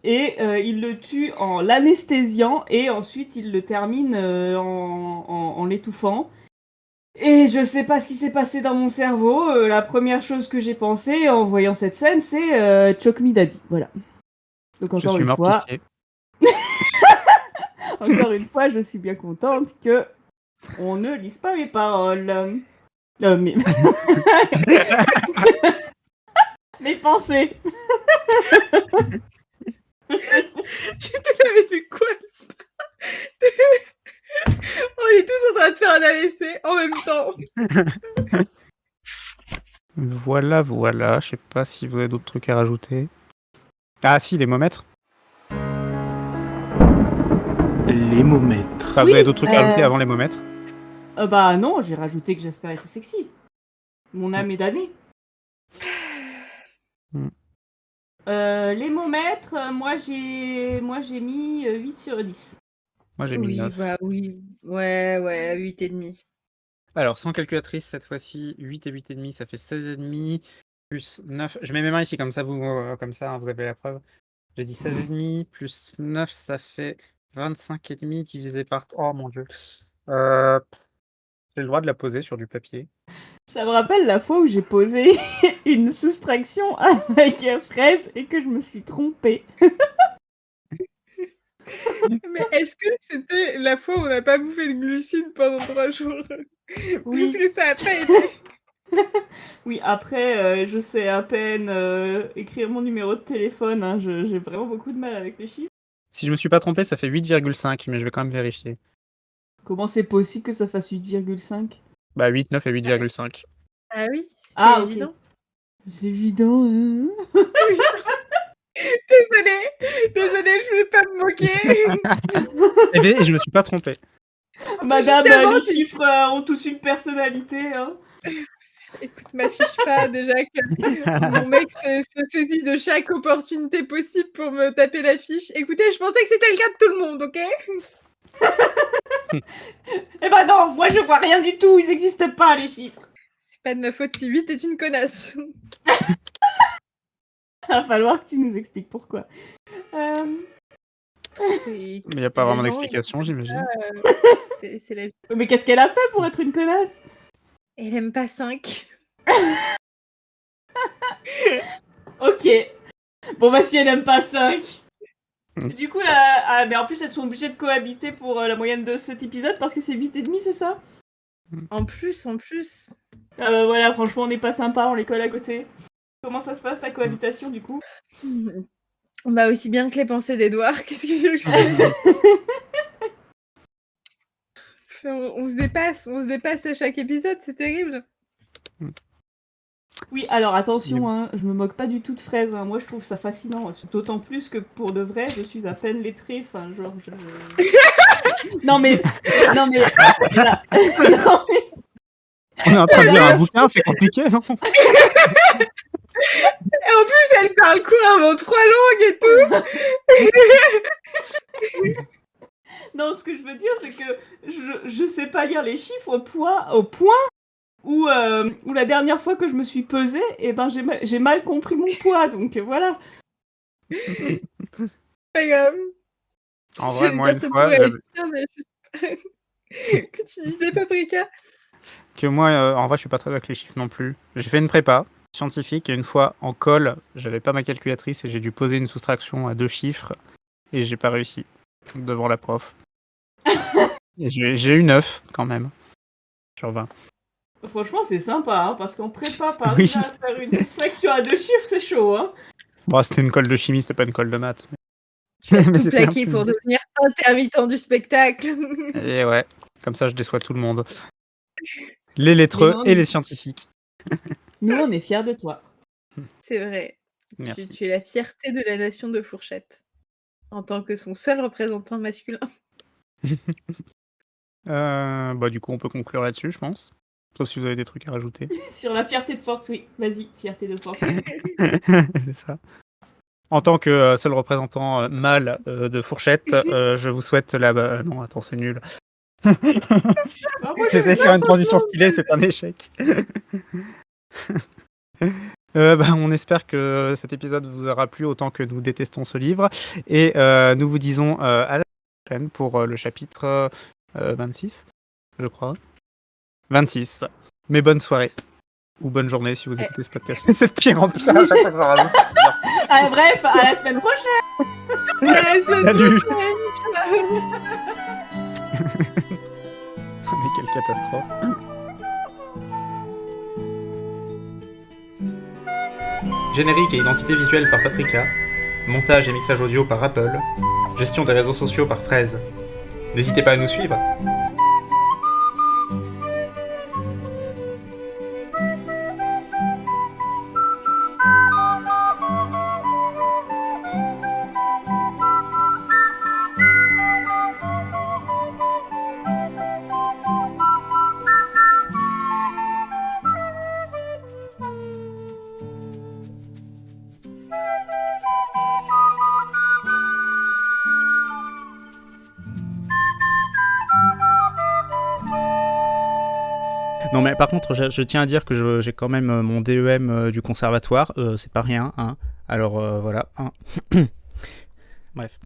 Et il le tue en l'anesthésiant et ensuite il le termine en l'étouffant. Et je sais pas ce qui s'est passé dans mon cerveau. La première chose que j'ai pensé en voyant cette scène, c'est Choke me daddy. Voilà. Donc encore une fois... Encore une fois, je suis bien contente que on ne lise pas mes paroles. Mais... mes pensées.
J'étais là, mais c'est quoi? On est tous en train de faire un AVC en même temps.
Voilà. Je sais pas si vous avez d'autres trucs à rajouter. Ah si, les momètres.
Les momètres.
Vous avez d'autres trucs à rajouter avant les momètres?
Bah non, j'ai rajouté que Jasper était sexy. Mon âme est damnée. Les momètres, moi j'ai mis 8 sur 10.
Moi, j'ai mis
Oui,
9.
bah oui. Ouais, 8,5.
Alors, sans calculatrice, cette fois-ci, 8 et 8,5, ça fait 16,5, plus 9. Je mets mes mains ici, comme ça, comme ça, hein, vous avez la preuve. J'ai dit 16,5, plus 9, ça fait 25,5 divisé par... Oh mon Dieu. J'ai le droit de la poser sur du papier.
Ça me rappelle la fois où j'ai posé une soustraction avec fraise et que je me suis trompée.
Mais est-ce que c'était la fois où on n'a pas bouffé de glucides pendant 3 jours?
Oui.
Parce que ça a pas été.
Oui, après, je sais à peine écrire mon numéro de téléphone. Hein. J'ai vraiment beaucoup de mal avec les chiffres.
Si je me suis pas trompé, ça fait 8,5, mais je vais quand même vérifier.
Comment c'est possible que ça fasse 8,5?
Bah 8, 9 et 8,5.
Ah oui, c'est
Ah, ok.
évident.
C'est évident, hein.
Désolée, je voulais pas me moquer.
Eh bien, je me suis pas trompé.
Madame,
Justement,
les chiffres ont tous une personnalité. Hein.
Écoute, m'affiche pas déjà que mon mec se saisit de chaque opportunité possible pour me taper la fiche. Écoutez, je pensais que c'était le cas de tout le monde, ok?
Eh ben non, moi je vois rien du tout, ils existent pas les chiffres.
C'est pas de ma faute si 8 est une connasse.
Va falloir que tu nous expliques pourquoi.
Mais il n'y a pas vraiment d'explication, j'imagine.
C'est la vie.
Mais qu'est-ce qu'elle a fait pour être une connasse?
Elle aime pas 5.
Ok. Bon bah si elle aime pas 5. Du coup là, ah, mais en plus elles sont obligées de cohabiter pour la moyenne de cet épisode parce que c'est 8,5, c'est ça?
En plus.
Ah bah voilà, franchement on n'est pas sympa, on les colle à côté. Comment ça se passe la cohabitation du coup?
Bah aussi bien que les pensées d'Edouard, qu'est-ce que je veux que je dise? On se dépasse à chaque épisode, c'est terrible.
Oui, alors attention, hein, je me moque pas du tout de Fraise. Hein. Moi, je trouve ça fascinant. D'autant plus que pour de vrai, je suis à peine lettrée. Enfin, genre, non mais, là, non mais.
On est en train de lire un bouquin, c'est compliqué, non?
Et en plus, elle parle couramment 3 langues et tout.
Non, ce que je veux dire, c'est que je sais pas lire les chiffres au point où la dernière fois que je me suis pesée, eh ben j'ai mal compris mon poids, donc voilà.
Pas grave.
En vrai, moi, une fois,
que tu disais, Paprika?
Que moi, en vrai, je suis pas très avec les chiffres non plus. J'ai fait une prépa scientifique et une fois, en colle, j'avais pas ma calculatrice et j'ai dû poser une soustraction à 2 chiffres et j'ai pas réussi devant la prof. Et j'ai eu 9 quand même, sur 20.
Franchement, c'est sympa, hein, parce qu'en prépa, par
Oui.
à faire une soustraction à 2 chiffres, c'est chaud, hein.
Bon, c'était une colle de chimie, c'était pas une colle de maths.
Tu as
Mais
tout
c'était
plaqué
un peu-
pour devenir intermittent du spectacle.
Et ouais, comme ça, je déçois tout le monde. Les lettreux
non,
et les scientifiques.
Nous, on est fiers de toi.
C'est vrai.
Merci.
Tu es la fierté de la nation de Fourchette. En tant que son seul représentant masculin.
Bah, du coup, on peut conclure là-dessus, je pense. Sauf si vous avez des trucs à rajouter.
Sur la fierté de Force, oui. Vas-y, fierté de Force.
C'est ça. En tant que seul représentant mâle de Fourchette, je vous souhaite la... non, attends, c'est nul. J'essaie de faire une transition stylée, c'est un échec. On espère que cet épisode vous aura plu autant que nous détestons ce livre. Et nous vous disons à la prochaine pour le chapitre 26, je crois. 26. Mais bonne soirée. Ou bonne journée si vous écoutez ce podcast. C'est le pire en tout cas. À chaque fois que j'en rajoute.
Allez, bref, à la semaine prochaine.
À la semaine
Salut.
prochaine.
Mais quelle catastrophe. Générique et identité visuelle par Paprika. Montage et mixage audio par Apple. Gestion des réseaux sociaux par Fraise. N'hésitez pas à nous suivre. Non, mais par contre, je tiens à dire que j'ai quand même mon DEM du conservatoire. C'est pas rien, hein. Alors voilà. Hein. Bref.